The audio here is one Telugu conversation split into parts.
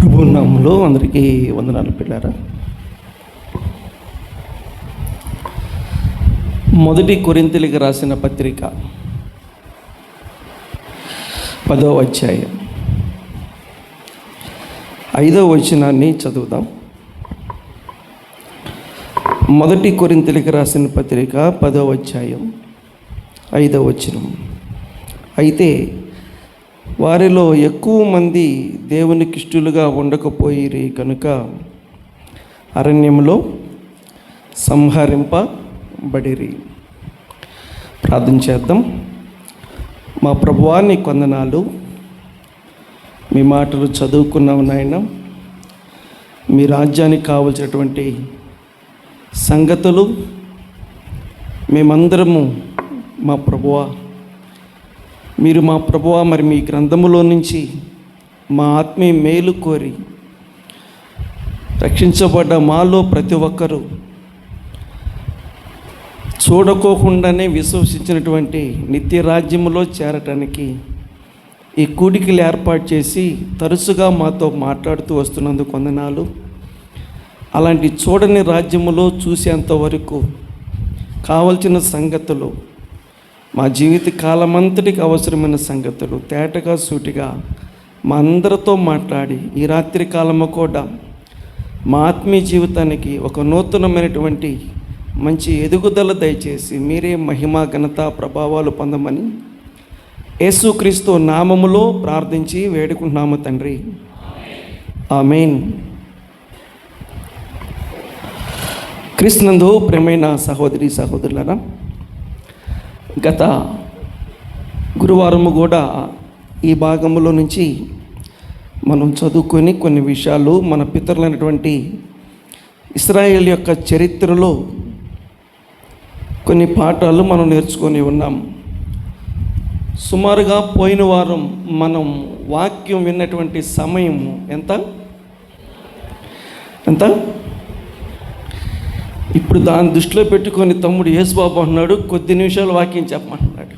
ప్రభు నామములో అందరికీ వందనాలు పిల్లారా. మొదటి కొరింథీయులకు రాసిన పత్రిక 10వ అధ్యాయం 5వ వచనాన్ని చదువుదాం. మొదటి కొరింథీయులకు రాసిన పత్రిక 10వ అధ్యాయం 5వ వచనం. అయితే వారిలో ఎక్కువ మంది దేవునికి ఇష్టలుగా ఉండకపోయిరి కనుక అరణ్యంలో సంహరింపబడిరి. ప్రార్థన చేద్దాం. మా ప్రభువా, నీ వందనాలు. మీ మాటలు చదువుకున్నాం నాయన. మీ రాజ్యానికి కావలసినటువంటి సంగతులు మేమందరము మా ప్రభువా, మీరు మా ప్రభువా మరి మీ గ్రంథములో నుంచి మా ఆత్మీయ మేలు కోరి రక్షించబడ్డ మాలో ప్రతి ఒక్కరూ చూడకోకుండానే విశ్వసించినటువంటి నిత్య రాజ్యములో చేరటానికి ఈ కూడికలు ఏర్పాటు చేసి తరచుగా మాతో మాట్లాడుతూ వస్తున్నందుకు వందనాలు. అలాంటి చూడని రాజ్యములో చూసేంతవరకు కావలసిన సంగతులు, మా జీవిత కాలమంతటికి అవసరమైన సంగతులు తేటగా సూటిగా మా అందరితో మాట్లాడి ఈ రాత్రి కాలము కూడా మా ఆత్మీయ జీవితానికి ఒక నూతనమైనటువంటి మంచి ఎదుగుదల దయచేసి మీరే మహిమ ఘనత ప్రభావాలు పొందమని యేసుక్రీస్తు నామములో ప్రార్థించి వేడుకుంటున్నాము తండ్రి, ఆమేన్. క్రీస్తునందు ప్రియమైన సహోదరి సహోదరులారా, గత గురువారము కూడా ఈ భాగంలో నుంచి మనం చదువుకొని కొన్ని విషయాలు మన పితరులైనటువంటి ఇశ్రాయేల్ యొక్క చరిత్రలో కొన్ని పాఠాలు మనం నేర్చుకొని ఉన్నాం. సుమారుగా పోయిన వారం మనం వాక్యం విన్నటువంటి సమయం ఎంత ఇప్పుడు దాన్ని దృష్టిలో పెట్టుకొని తమ్ముడు యేసుబాబు అన్నాడు, కొద్ది నిమిషాలు వాక్యం చెప్పమంటున్నాడు.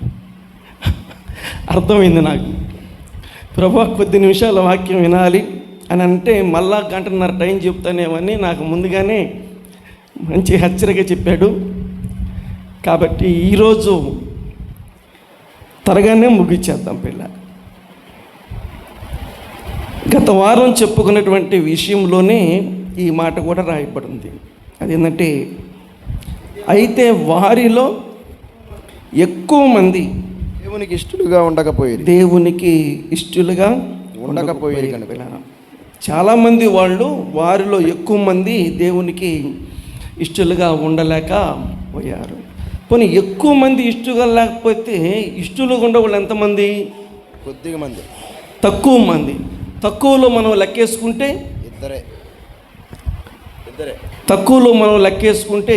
అర్థమైంది నాకు. ప్రభా, కొద్ది నిమిషాల వాక్యం వినాలి అని అంటే మళ్ళా గంటన్నర టైం చెప్తానేమని నాకు ముందుగానే మంచి హెచ్చరిక చెప్పాడు. కాబట్టి ఈరోజు త్వరగానే ముగించేద్దాం పిల్ల. గత వారం చెప్పుకున్నటువంటి విషయంలోనే ఈ మాట కూడా రాయబడింది. అదేంటంటే, అయితే వారిలో ఎక్కువ మంది దేవునికి ఇష్టలుగా ఉండకపోయేది. దేవునికి ఇష్టలుగా ఉండకపోయేది కనుక చాలామంది వాళ్ళు వారిలో ఎక్కువ మంది దేవునికి ఇష్టలుగా ఉండలేకపోయారు. పోనీ ఎక్కువ మంది ఇష్టలుగా లేకపోతే ఇష్టలుగా ఉండే వాళ్ళు ఎంతమంది? కొద్దిగా మంది, తక్కువ మంది. తక్కువలో మనం లెక్కేసుకుంటే ఇద్దరే. తక్కువలో మనం లెక్కేసుకుంటే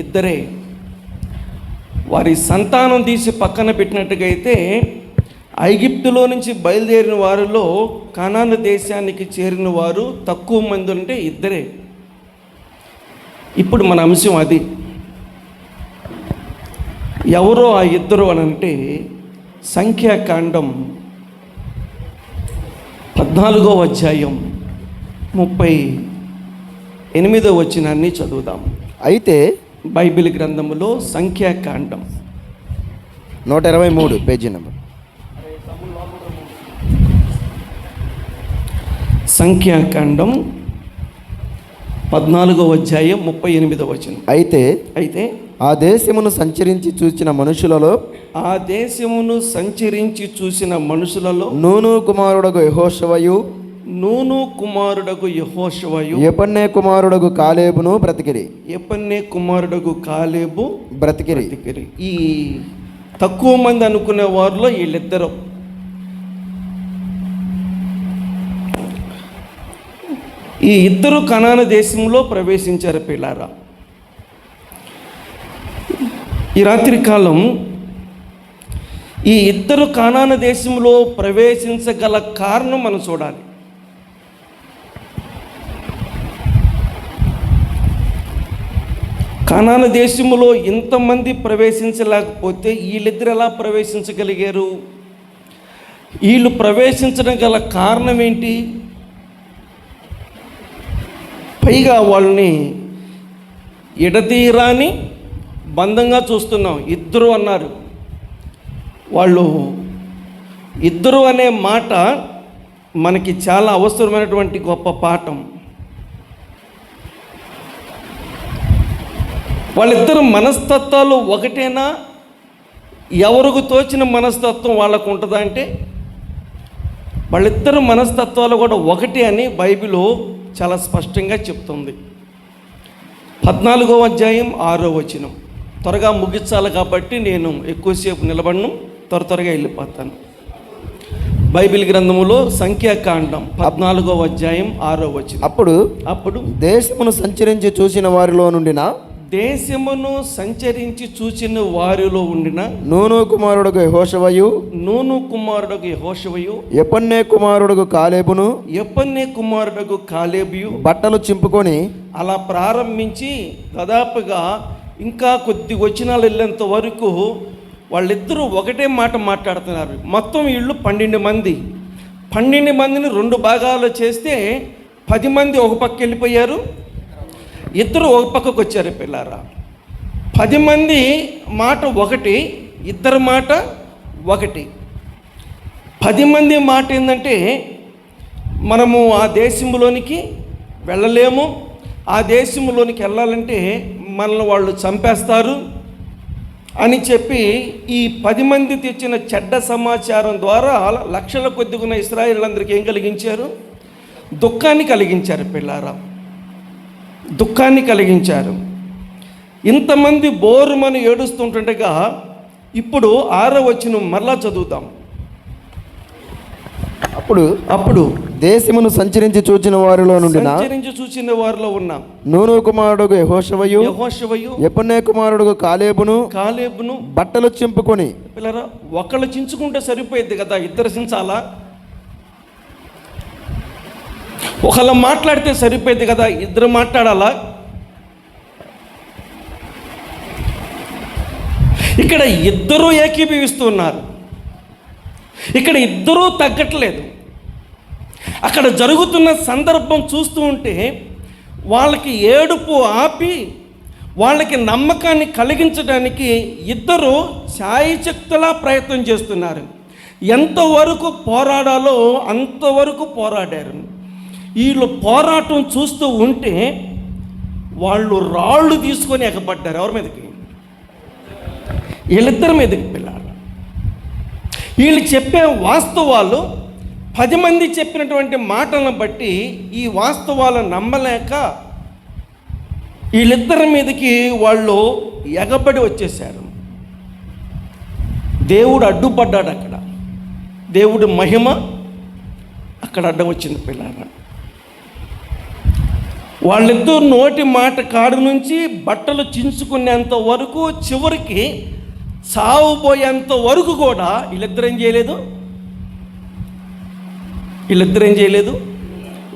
ఇద్దరే. వారి సంతానం తీసి పక్కన పెట్టినట్టుగా అయితే ఐగుప్తులో నుంచి బయలుదేరిన వారిలో కనాను దేశానికి చేరిన వారు తక్కువ మంది ఉంటే ఇద్దరే. ఇప్పుడు మన అంశం అది. ఎవరో ఆ ఇద్దరు అని అంటే సంఖ్యాకాండం 14వ అధ్యాయం 38వ వచనాన్ని చదువుదాం. అయితే బైబిల్ గ్రంథములో సంఖ్యాకాండం 123 పేజీ నెంబర్. సంఖ్యాకాండం 14వ అధ్యాయం 38వ వచనం. అయితే ఆ దేశమును సంచరించి చూసిన మనుషులలో నూను కుమారుడగు యెహోషువయు యెఫన్నె కుమారుడగు కాలేబును బ్రతికిరి. ఈ తక్కువ మంది అనుకునే వారిలో వీళ్ళిద్దరు. ఈ ఇద్దరు కనాను దేశంలో ప్రవేశించారు పిల్లారా. ఈ రాత్రి కాలం ఈ ఇద్దరు కనాను దేశంలో ప్రవేశించగల కారణం మనం చూడాలి. కనాను దేశంలో ఇంతమంది ప్రవేశించలేకపోతే వీళ్ళిద్దరు ఎలా ప్రవేశించగలిగారు? వీళ్ళు ప్రవేశించడం గల కారణం ఏంటి? పైగా వాళ్ళని ఎడతీరాని బంధంగా చూస్తున్నాం. ఇద్దరు అన్నారు. వాళ్ళు ఇద్దరు అనే మాట మనకి చాలా అవసరమైనటువంటి గొప్ప పాఠం. వాళ్ళిద్దరు మనస్తత్వాలు ఒకటేనా? ఎవరికి తోచిన మనస్తత్వం వాళ్ళకు ఉంటుందా అంటే వాళ్ళిద్దరు మనస్తత్వాలు కూడా ఒకటే అని బైబిల్ చాలా స్పష్టంగా చెప్తుంది. 14వ అధ్యాయం 6వ వచనం. త్వరగా ముగించాలి కాబట్టి నేను ఎక్కువసేపు నిలబడను, త్వరగా వెళ్ళిపోతాను. బైబిల్ గ్రంథములో సంఖ్యాకాండం 14వ అధ్యాయం 6వ వచనం. అప్పుడు దేశమును సంచరించి చూసిన వారిలో నుండిన దేశమును సంచరించి చూచిన వారిలో ఉండిన నూను కుమారుడుగు యెహోషువయు యెఫన్నె కుమారుడుగు కాలేబుయు బట్టలు చింపుకొని అలా ప్రారంభించి దాదాపుగా ఇంకా కొద్ది వచనాలు వెళ్ళేంత వరకు వాళ్ళిద్దరూ ఒకటే మాట మాట్లాడుతున్నారు. మొత్తం వీళ్ళు 12 మంది. 12 మందిని 2 భాగాలు చేస్తే 10 మంది ఒక పక్క వెళ్ళిపోయారు, ఇద్దరు ఒక పక్కకు వచ్చారు. పిల్లారా, 10 మంది మాట ఒకటి, ఇద్దరు మాట ఒకటి. 10 మంది మాట ఏంటంటే మనము ఆ దేశంలోనికి వెళ్ళలేము, ఆ దేశంలోనికి వెళ్ళాలంటే మనల్ని వాళ్ళు చంపేస్తారు అని చెప్పి ఈ 10 మంది తెచ్చిన చెడ్డ సమాచారం ద్వారా లక్షల కొద్దిగున్న ఇశ్రాయేలులందరికీ ఏం కలిగించారు? దుఃఖాన్ని కలిగించారు. పిల్లారా, దుఃఖాన్ని కలిగించారు. ఇంతమంది బోరుమని ఏడుస్తుంటుండగా ఇప్పుడు 6వ వచనం మరలా చదువుతాం. అప్పుడు దేశమును సంచరించి చూచిన వారిలో నుండి చూచిన వారిలో ఉన్న నూను కుమారుడుగు యెహోషువయు యెఫన్నె కుమారుడుగు కాలేబును బట్టలు చింపుకొని. పిల్లరా, ఒకళ్ళు చించుకుంటే సరిపోయింది కదా, ఇద్దరు చించాలా? ఒకళ్ళు మాట్లాడితే సరిపోయింది కదా, ఇద్దరు మాట్లాడాలా? ఇక్కడ ఇద్దరూ ఏకీభవిస్తున్నారు, ఇక్కడ ఇద్దరూ తగ్గట్లేదు. అక్కడ జరుగుతున్న సందర్భం చూస్తూ ఉంటే వాళ్ళకి ఏడుపు ఆపి వాళ్ళకి నమ్మకాన్ని కలిగించడానికి ఇద్దరు శాయశక్తులా ప్రయత్నం చేస్తున్నారు. ఎంతవరకు పోరాడాలో అంతవరకు పోరాడారు. వీళ్ళు పోరాటం చూస్తూ ఉంటే వాళ్ళు రాళ్ళు తీసుకొని ఎగబడ్డారు. ఎవరి మీదకి? వీళ్ళిద్దరి మీదకి. పిల్లలు, వీళ్ళు చెప్పే వాస్తవాలు 10 మంది చెప్పినటువంటి మాటలను బట్టి ఈ వాస్తవాలను నమ్మలేక వీళ్ళిద్దరి మీదకి వాళ్ళు ఎగబడి వచ్చేసారు. దేవుడు అడ్డుపడ్డాడు. అక్కడ దేవుడి మహిమ అక్కడ అడ్డం వచ్చింది. పిల్లలు, వాళ్ళిద్దరు నోటి మాట కాడు నుంచి బట్టలు చించుకునేంత వరకు, చివరికి సాగుపోయేంత వరకు కూడా వీళ్ళిద్దరు ఏం చేయలేదు?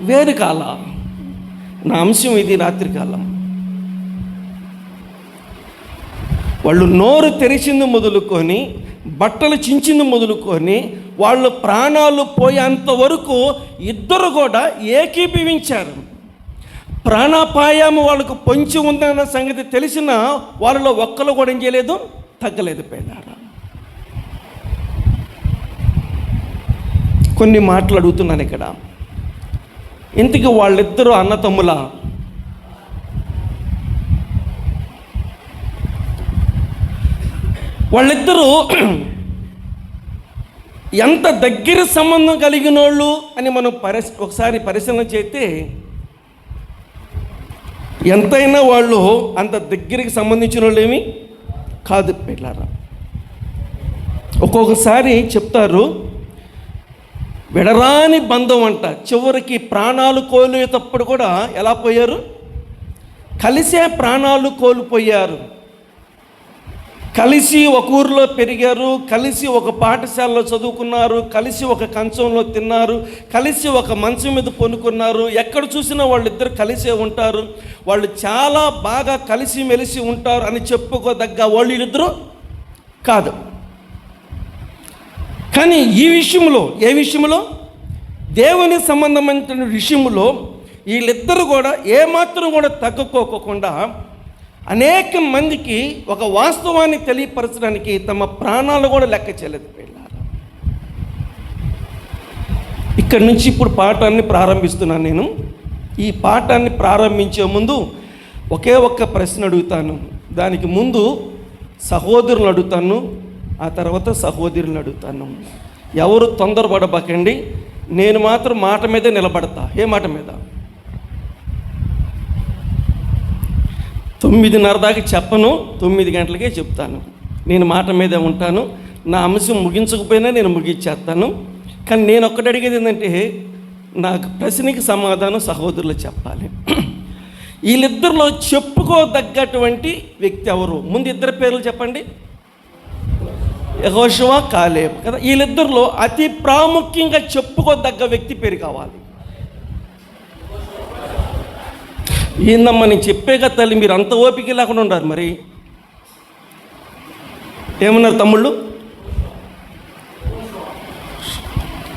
వేరు కాల. నా అంశం ఇది. రాత్రి కాలం వాళ్ళు నోరు తెరిచింది మొదలుకొని, బట్టలు చించింది మొదలుకొని, వాళ్ళు ప్రాణాలు పోయేంత వరకు ఇద్దరు కూడా ఏకీభవించారు. ప్రాణాపాయం వాళ్ళకు పొంచి ఉందన్న సంగతి తెలిసిన వాళ్ళలో ఒక్కరు కూడా ఏం చేయలేదు? తగ్గలేదు. పేదారా, కొన్ని మాటలు అడుగుతున్నాను ఇక్కడ. ఇంతకీ వాళ్ళిద్దరూ అన్నతమ్ముల? వాళ్ళిద్దరూ ఎంత దగ్గర సంబంధం కలిగిన వాళ్ళు అని మనం ఒకసారి పరిశీలన చేస్తే ఎంతైనా వాళ్ళు అంత దగ్గరికి సంబంధించిన వాళ్ళు ఏమి కాదు. పిల్లారా, ఒక్కొక్కసారి చెప్తారు విడరాని బంధం అంట. చివరికి ప్రాణాలు కోల్పోయేటప్పుడు కూడా ఎలా పోయారు? కలిసే ప్రాణాలు కోల్పోయారు. కలిసి ఒక ఊరిలో పెరిగారు, కలిసి ఒక పాఠశాలలో చదువుకున్నారు, కలిసి ఒక కంచంలో తిన్నారు, కలిసి ఒక మంచం మీద పొనుకున్నారు. ఎక్కడ చూసినా వాళ్ళిద్దరు కలిసే ఉంటారు. వాళ్ళు చాలా బాగా కలిసి మెలిసి ఉంటారు అని చెప్పుకోదగ్గ వాళ్ళు వీళ్ళిద్దరూ కాదు. కానీ ఈ విషయంలో, ఏ విషయంలో? దేవుని సంబంధమైన విషయంలో వీళ్ళిద్దరూ కూడా ఏమాత్రం కూడా తగ్గుకోకుండా అనేక మందికి ఒక వాస్తవాన్ని తెలియపరచడానికి తమ ప్రాణాలు కూడా లెక్క చేయలేదు పిల్లలు. ఇక్కడి నుంచి ఇప్పుడు పాఠాన్ని ప్రారంభిస్తున్నాను. నేను ఈ పాఠాన్ని ప్రారంభించే ముందు ఒకే ఒక్క ప్రశ్న అడుగుతాను. దానికి ముందు సహోదరులను అడుగుతాను, ఆ తర్వాత సహోదరులను అడుగుతాను. ఎవరు తొందరపడబాకండి. నేను మాత్రం మాట మీదే నిలబడతా. ఏ మాట మీద? 9:30 దాకా చెప్పను, 9 గంటలకే చెప్తాను. నేను మాట మీదే ఉంటాను. నా అంశం ముగించకపోయినా నేను ముగించేస్తాను. కానీ నేను ఒక్కటి అడిగేది ఏంటంటే, నాకు ప్రశ్నకి సమాధానం సహోదరులు చెప్పాలి. వీళ్ళిద్దరిలో చెప్పుకోదగ్గటువంటి వ్యక్తి ఎవరు? ముందు ఇద్దరు పేర్లు చెప్పండి. యెహోషువ, కాలేబు కదా. వీళ్ళిద్దరిలో అతి ప్రాముఖ్యంగా చెప్పుకోదగ్గ వ్యక్తి పేరు కావాలి. ఏందమ్మా నేను చెప్పేగా తల్లి, మీరు అంత ఓపిక లేకుండా ఉన్నారు. మరి ఏమన్నారు తమ్ముళ్ళు?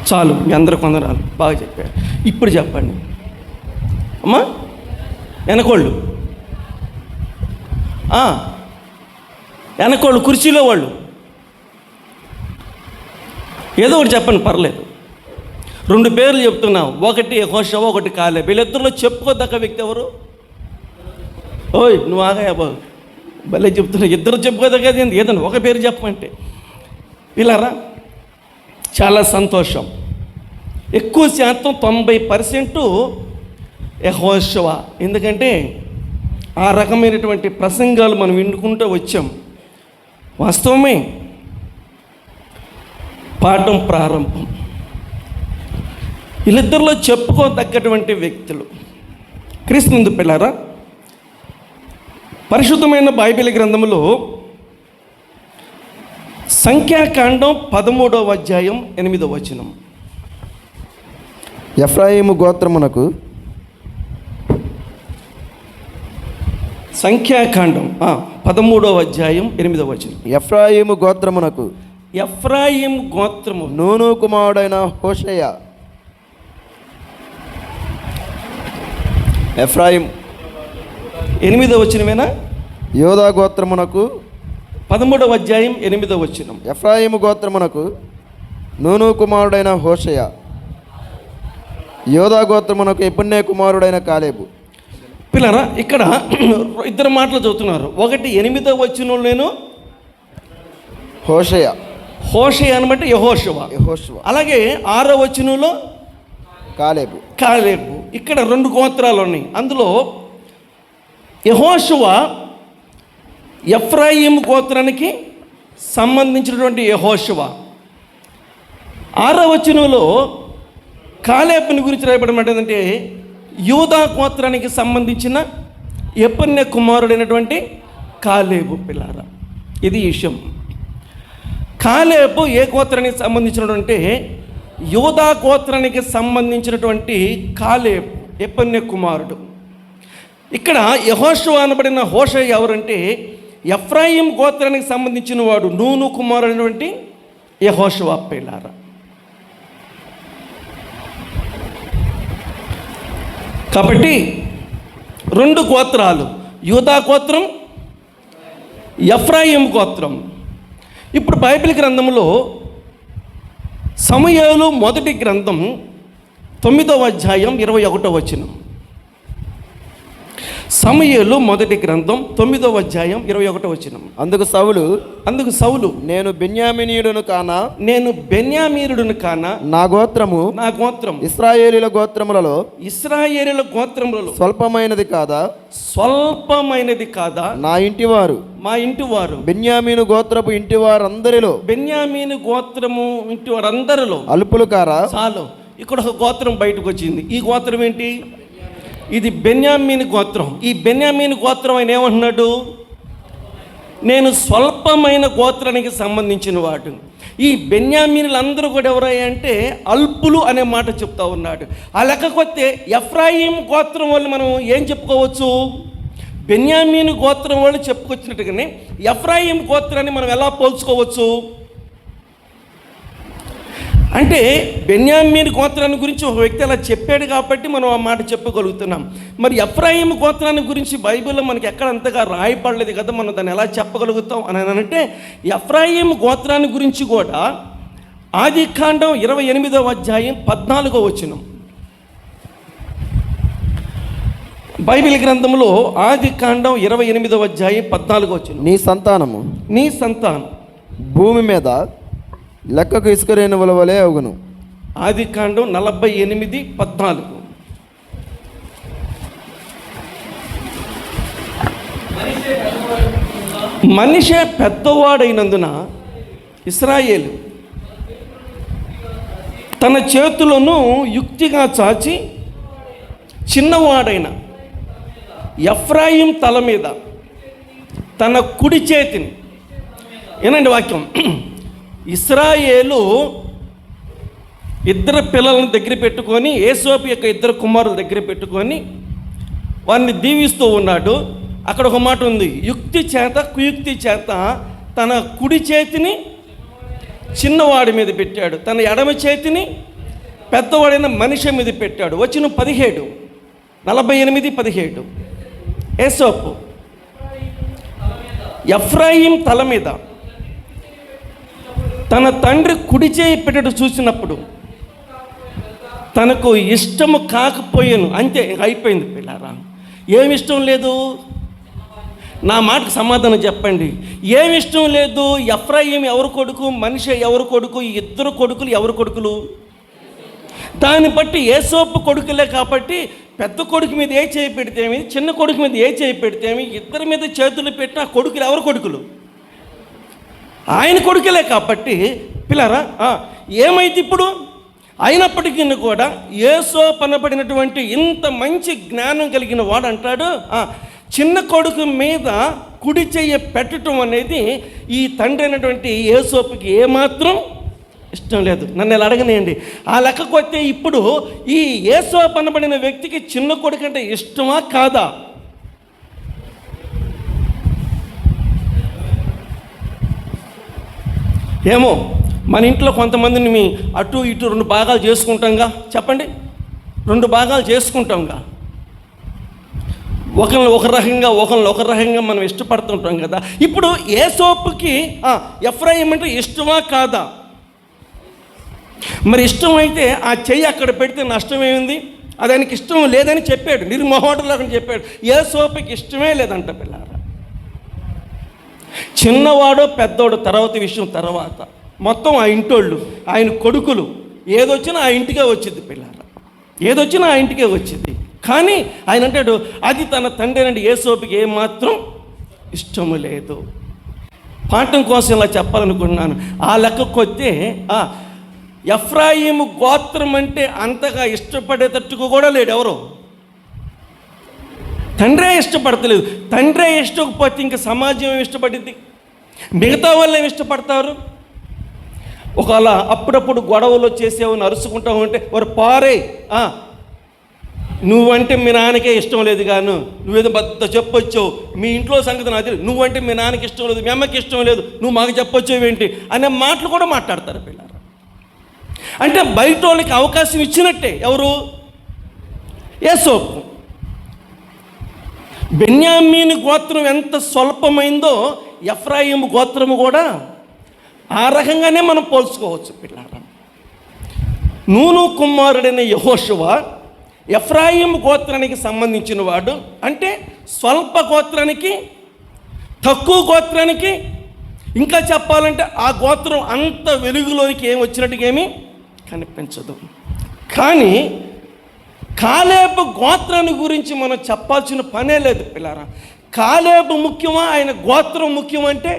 చాలు, మీ అందరూ కొందరాలు బాగా చెప్పారు. ఇప్పుడు చెప్పండి అమ్మా. వెనకోళ్ళు, వెనకోళ్ళు కుర్చీలో వాళ్ళు ఏదో ఒకటి చెప్పండి, పర్లేదు. 2 పేర్లు చెప్తున్నావు, ఒకటి యెహోషువ, ఒకటి కాలేబు. వీళ్ళిద్దరిలో చెప్పుకోదగ్గ వ్యక్తి ఎవరు? ఓయ్ నువ్వు ఆగా బాబు, భలే చెప్తున్నావు. ఇద్దరు చెప్పుకోదగ్గది ఏదన్నా ఒక పేరు చెప్పమంటే వీళ్ళరా చాలా సంతోషం. ఎక్కువ శాతం 90% యెహోషువ. ఎందుకంటే ఆ రకమైనటువంటి ప్రసంగాలు మనం వినుకుంటూ వచ్చాం. వాస్తవమే. పాఠం ప్రారంభం. వీళ్ళిద్దరిలో చెప్పుకోదగ్గటువంటి వ్యక్తులు క్రీస్తునందు పిల్లారా. పరిశుద్ధమైన బైబిల్ గ్రంథంలో సంఖ్యాకాండం 13వ అధ్యాయం 8వ వచనం. ఎఫ్రాయిము గోత్రమునకు, సంఖ్యాకాండం 13వ అధ్యాయం 8వ వచనం. ఎఫ్రాయిము గోత్రమునకు, ఎఫ్రాయిము గోత్రము నూను కుమారుడైన హోషేయ. ఎఫ్రాయిం 8వ వచనమేనా? యోధా గోత్రమునకు 13వ అధ్యాయం 8వ వచనం. ఎఫ్రాయిము గోత్రమునకు నూను కుమారుడైన హోషేయ. యోధా గోత్రమునకు యెఫున్నె కుమారుడైన కాలేబు. పిల్లరా ఇక్కడ 2 మాటలు చదువుతున్నారు. ఒకటి 8వ వచనంలో నేను హోషేయ, హోషేయ అనబట్టి యెహోషువ. అలాగే 6వ వచనంలో కాలేబు. కాలేబు. ఇక్కడ 2 గోత్రాలు ఉన్నాయి. అందులో యెహోషువ ఎఫ్రాయిము గోత్రానికి సంబంధించినటువంటి యెహోషువ. 6వ వచనంలో కాలేబుని గురించి రాయబడడం ఏంటంటే యూదా గోత్రానికి సంబంధించిన యెఫున్నె కుమారుడైనటువంటి కాలేబు. పిల్లారా ఇది విషయం. కాలేబు ఏ గోత్రానికి సంబంధించినటువంటి? యూదా గోత్రానికి సంబంధించినటువంటి కాలేబు యెఫున్నె కుమారుడు. ఇక్కడ యెహోషువ అనబడిన హోషేయ ఎవరంటే ఎఫ్రాయిం గోత్రానికి సంబంధించిన వాడు, నూను కుమారుడైనటువంటి యెహోషువ. పిల్లారా కాబట్టి 2 గోత్రాలు, యూదా గోత్రం, ఎఫ్రాయిం గోత్రం. ఇప్పుడు బైబిల్ గ్రంథంలో సమూయేలు మొదటి గ్రంథం 9వ అధ్యాయం 21వ వచనం. సమూయేలు మొదటి గ్రంథం 9వ అధ్యాయం 21వ వచనం. అందుకు సౌలు నేను బెన్యామీనీయుడును కానా, కానా, నా గోత్రము ఇశ్రాయేలీయుల గోత్రములలో స్వల్పమైనది కాదా, నా ఇంటివారు, మా ఇంటివారు, బెన్యామీను గోత్రపు ఇంటివారందరిలో, బెన్యామీను గోత్రము ఇంటివారందరిలో అల్పులు కారా. చాలు, ఇక్కడ ఒక గోత్రం బయటకు వచ్చింది. ఈ గోత్రం ఏంటి? ఇది బెన్యామీను గోత్రం. ఈ బెన్యామీను గోత్రం ఆయన ఏమంటున్నాడు? నేను స్వల్పమైన గోత్రానికి సంబంధించిన వాడు. ఈ బెన్యామీనులందరూ కూడా ఎవరయ్యా అంటే అల్పులు అనే మాట చెప్తా ఉన్నాడు. ఆ లెక్కకొస్తే ఎఫ్రాయిం గోత్రం వాళ్ళు మనం ఏం చెప్పుకోవచ్చు? బెన్యామీను గోత్రం వాళ్ళు చెప్పుకొచ్చినట్టుగానే ఎఫ్రాయిం గోత్రాన్ని మనం ఎలా పోల్చుకోవచ్చు? అంటే బెన్యామీన్ గోత్రాన్ని గురించి ఒక వ్యక్తి అలా చెప్పాడు కాబట్టి మనం ఆ మాట చెప్పగలుగుతున్నాం. మరి ఎఫ్రాయిం గోత్రాన్ని గురించి బైబిల్లో మనకి ఎక్కడ అంతగా రాయపడలేదు కదా, మనం దాన్ని ఎలా చెప్పగలుగుతాం అని అంటే ఎఫ్రాయిం గోత్రాన్ని గురించి కూడా ఆదికాండం 28వ అధ్యాయం 14వ వచనం, బైబిల్ గ్రంథంలో ఆదికాండం 28వ అధ్యాయం 14వ వచనం, నీ సంతానం భూమి మీద లెక్కకు ఇసుకరేణువుల వలె అగును. ఆదికాండం 48:14. మనిషే పెద్దవాడైనందున ఇశ్రాయేలు తన చేతులను యుక్తిగా చాచి చిన్నవాడైన ఎఫ్రాయిం తల మీద తన కుడి చేతిని, ఏనండి వాక్యం, ఇశ్రాయేలు ఇద్దరు పిల్లలను దగ్గర పెట్టుకొని యోసేపు యొక్క ఇద్దరు కుమారుల దగ్గర పెట్టుకొని వారిని దీవిస్తూ ఉన్నాడు. అక్కడ ఒక మాట ఉంది, యుక్తి చేత కుయుక్తి చేత తన కుడి చేతిని చిన్నవాడి మీద పెట్టాడు, తన ఎడమ చేతిని పెద్దవాడైన మనిషి మీద పెట్టాడు. వచనం 17, 48:17. యోసేపు ఎఫ్రాయిం తల మీద తన తండ్రి కుడి చేయి పెట్టడు చూసినప్పుడు తనకు ఇష్టము కాకపోయాను, అంతే, అయిపోయింది పిల్లారా. ఏమి ఇష్టం లేదు? నా మాటకు సమాధానం చెప్పండి. ఏమి ఇష్టం లేదు? ఎఫ్రాయిం ఎవరు కొడుకు, మనిషి ఎవరు కొడుకు? ఈ ఇద్దరు కొడుకులు ఎవరు కొడుకులు? దాన్ని బట్టి యోసేపు కొడుకులే కాబట్టి పెద్ద కొడుకు మీద ఏ చేయి పెడితేమి, చిన్న కొడుకు మీద ఏ చేయి పెడితేమి, ఇద్దరి మీద చేతులు పెట్టి ఆ కొడుకులు ఎవరు కొడుకులు? ఆయన కొడుకులే కాబట్టి పిల్లరా, ఏమైతే ఇప్పుడు అయినప్పటికీ కూడా యోసేపు అనబడినటువంటి ఇంత మంచి జ్ఞానం కలిగిన వాడు అంటాడు, చిన్న కొడుకు మీద కుడి చెయ్యి పెట్టడం అనేది ఈ తండ్రి అయినటువంటి యోసేపుకి ఏమాత్రం ఇష్టం లేదు. నన్ను ఇలా అడగనేయండి, ఆ లెక్కకు వస్తే ఇప్పుడు ఈ యోసేపు అనబడిన వ్యక్తికి చిన్న కొడుకు అంటే ఇష్టమా కాదా? ఏమో, మన ఇంట్లో కొంతమందిని మీ అటు ఇటు 2 భాగాలు చేసుకుంటాంగా, చెప్పండి, 2 భాగాలు చేసుకుంటాంగా. ఒకరిని ఒక రకంగా ఒకరిని ఒక రకంగా మనం ఇష్టపడుతుంటాం కదా. ఇప్పుడు యోసేపుకి ఎఫ్రాయిం అంటే ఇష్టమా కాదా? మరి ఇష్టం అయితే ఆ చెయ్యి అక్కడ పెడితే నష్టం ఏముంది? అది ఆయనకి ఇష్టం లేదని చెప్పాడు, నిర్మోహటంలాగా చెప్పాడు. యోసేపుకి ఇష్టమే లేదంట పిల్లారా. చిన్నవాడో పెద్దోడు తర్వాత విషయం, తర్వాత మొత్తం ఆ ఇంటోళ్ళు, ఆయన కొడుకులు, ఏదొచ్చినా ఆ ఇంటికే వచ్చింది పిల్లారా, ఏదొచ్చినా ఆ ఇంటికే వచ్చింది. కానీ ఆయన అంటాడు అది తన తండ్రి అంటే యోసేపుకి ఏమాత్రం ఇష్టము లేదు. పాఠం కోసం ఇలా చెప్పాలనుకుంటున్నాను. ఆ లెక్కకు వస్తే ఎఫ్రాయిము గోత్రం అంటే అంతగా ఇష్టపడేటట్టుగా కూడా లేడు ఎవరు. తండ్రే ఇష్టపడతలేదు. తండ్రే ఇష్టకపోతే ఇంకా సమాజం ఏమి ఇష్టపడింది? మిగతా వాళ్ళు ఏమి ఇష్టపడతారు? ఒకవేళ అప్పుడప్పుడు గొడవలు చేసేవని అరుచుకుంటావు అంటే వారు పారే, నువ్వంటే మీ నాన్నకే ఇష్టం లేదు గాను, నువ్వేదో పెద్ద చెప్పొచ్చావు, మీ ఇంట్లో సంగతి నాకు తెలియదు, నువ్వంటే మీ నాన్నకి ఇష్టం లేదు, మీ అమ్మకి ఇష్టం లేదు, నువ్వు మాకు చెప్పొచ్చావు ఏంటి అనే మాటలు కూడా మాట్లాడతారు పిల్లలు. అంటే బయట వాళ్ళకి అవకాశం ఇచ్చినట్టే. ఎవరు? యోసేపు. బెన్యామీను గోత్రం ఎంత స్వల్పమైందో ఎఫ్రాయిము గోత్రము కూడా ఆ రకంగానే మనం పోల్చుకోవచ్చు పిల్లారా. నూను కుమారుడైన యెహోషువ ఎఫ్రాయిము గోత్రానికి సంబంధించిన వాడు. అంటే స్వల్ప గోత్రానికి, తక్కువ గోత్రానికి, ఇంకా చెప్పాలంటే ఆ గోత్రం అంత వెలుగులోనికి ఏం వచ్చినట్టుగా ఏమీ కనిపించదు. కానీ కాలేబు గోత్రాన్ని గురించి మనం చెప్పాల్సిన పనే లేదు పిల్లారా. కాలేబు ముఖ్యమా, ఆయన గోత్రం ముఖ్యమంటే?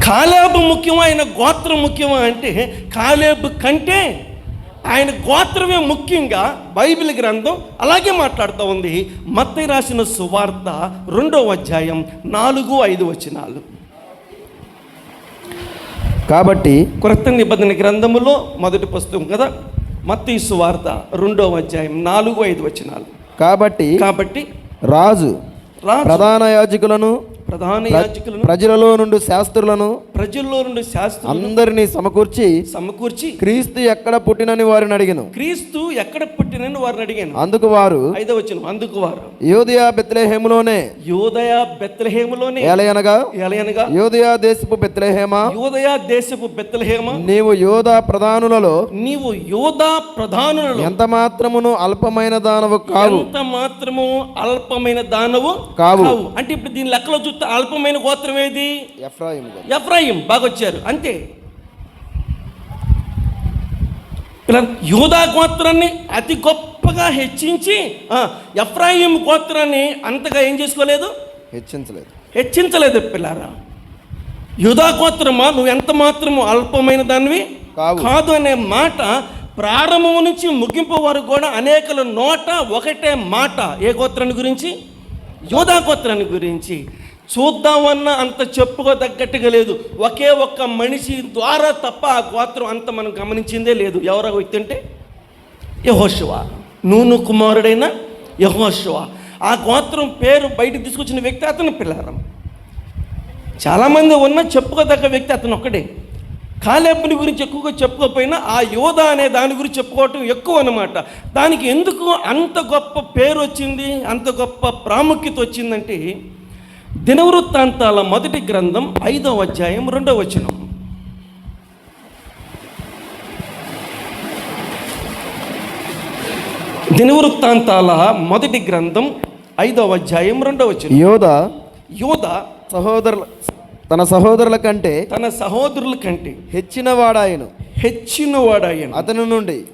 కాలేబు ముఖ్యమా, ఆయన గోత్రం ముఖ్యమా అంటే కాలేబు కంటే ఆయన గోత్రమే ముఖ్యంగా బైబిల్ గ్రంథం అలాగే మాట్లాడుతూ ఉంది. మత్తయి రాసిన సువార్త 2వ అధ్యాయం 4-5 వచనాలు. కాబట్టి క్రొత్త నిబంధన గ్రంథములో మొదటి పుస్తకం కదా, మత్తయి సువార్త 2వ అధ్యాయం 4-5 వచనాలు. కాబట్టి కాబట్టి రాజు ప్రధాన యాజకులను ప్రధాన యాజకులను, ప్రజలలో నుండి శాస్త్రులను, ప్రజల్లో నుండి శాస్త్రులను అందరినీ సమకూర్చి క్రీస్తు ఎక్కడ పుట్టినని వారిని అడిగాను. క్రీస్తు ఎక్కడ పుట్టినని వారిని అడిగాను. అందుకు వారు, 5వ వచనం, అందుకు వారు యోదయ బెత్లెహేములోనే, యోదయ బెత్లెహేములోనే, ఏలయనగా యోదయ దేశపు బెత్లెహేమా, యోదయ దేశపు బెత్లెహేమా, నీవు యోధా ప్రధానులలో ఎంత మాత్రమును అల్పమైన దానవు కావు. ఎంత మాత్రము అల్పమైన దానవు కావు. అంటే ఇప్పుడు దీని లెక్కలో చూస్తే అల్పమైన గోత్రం ఏది? ఎఫ్రాయిం. బాగా వచ్చారు. అంతే. యూదా గోత్రాన్ని అతి గొప్పగా హెచ్చించి ఎఫ్రాయిం గోత్రాన్ని అంతగా ఏం చేసుకోలేదు, హెచ్చించలేదు పిల్లారా. యూదా గోత్రమా, నువ్వు ఎంత మాత్రము అల్పమైన దానివి కాదు అనే మాట ప్రారంభం నుంచి ముగింపు వరకు కూడా అనేకల నోట ఒకటే మాట. ఏ గోత్రాన్ని గురించి? యూదా గోత్రాన్ని గురించి. చూద్దామన్నా అంత చెప్పుకోదగ్గట్టుగా లేదు. ఒకే ఒక్క మనిషి ద్వారా తప్ప ఆ గోత్రం అంత మనం గమనించిందే లేదు. ఎవరో వ్యక్తి అంటే యెహోషువ, నూను కుమారుడైన యెహోషువ. ఆ గోత్రం పేరు బయటకు తీసుకొచ్చిన వ్యక్తి అతను పిల్లారం. చాలామంది ఉన్న చెప్పుకోదగ్గ వ్యక్తి అతను ఒక్కడే. కాలేబుని గురించి ఎక్కువగా చెప్పుకోకపోయినా ఆ యోధ అనే దాని గురించి చెప్పుకోవటం ఎక్కువ అన్నమాట. దానికి ఎందుకు అంత గొప్ప పేరు వచ్చింది, అంత గొప్ప ప్రాముఖ్యత వచ్చిందంటే దినవృత్తాంతాల మొదటి గ్రంథం 5వ అధ్యాయం 2వ వచనం. దినవృత్తాంతాల మొదటి గ్రంథం 5వ అధ్యాయం 2వ వచనం. యోధ తన సహోదరుల కంటే హెచ్చినవాడాయను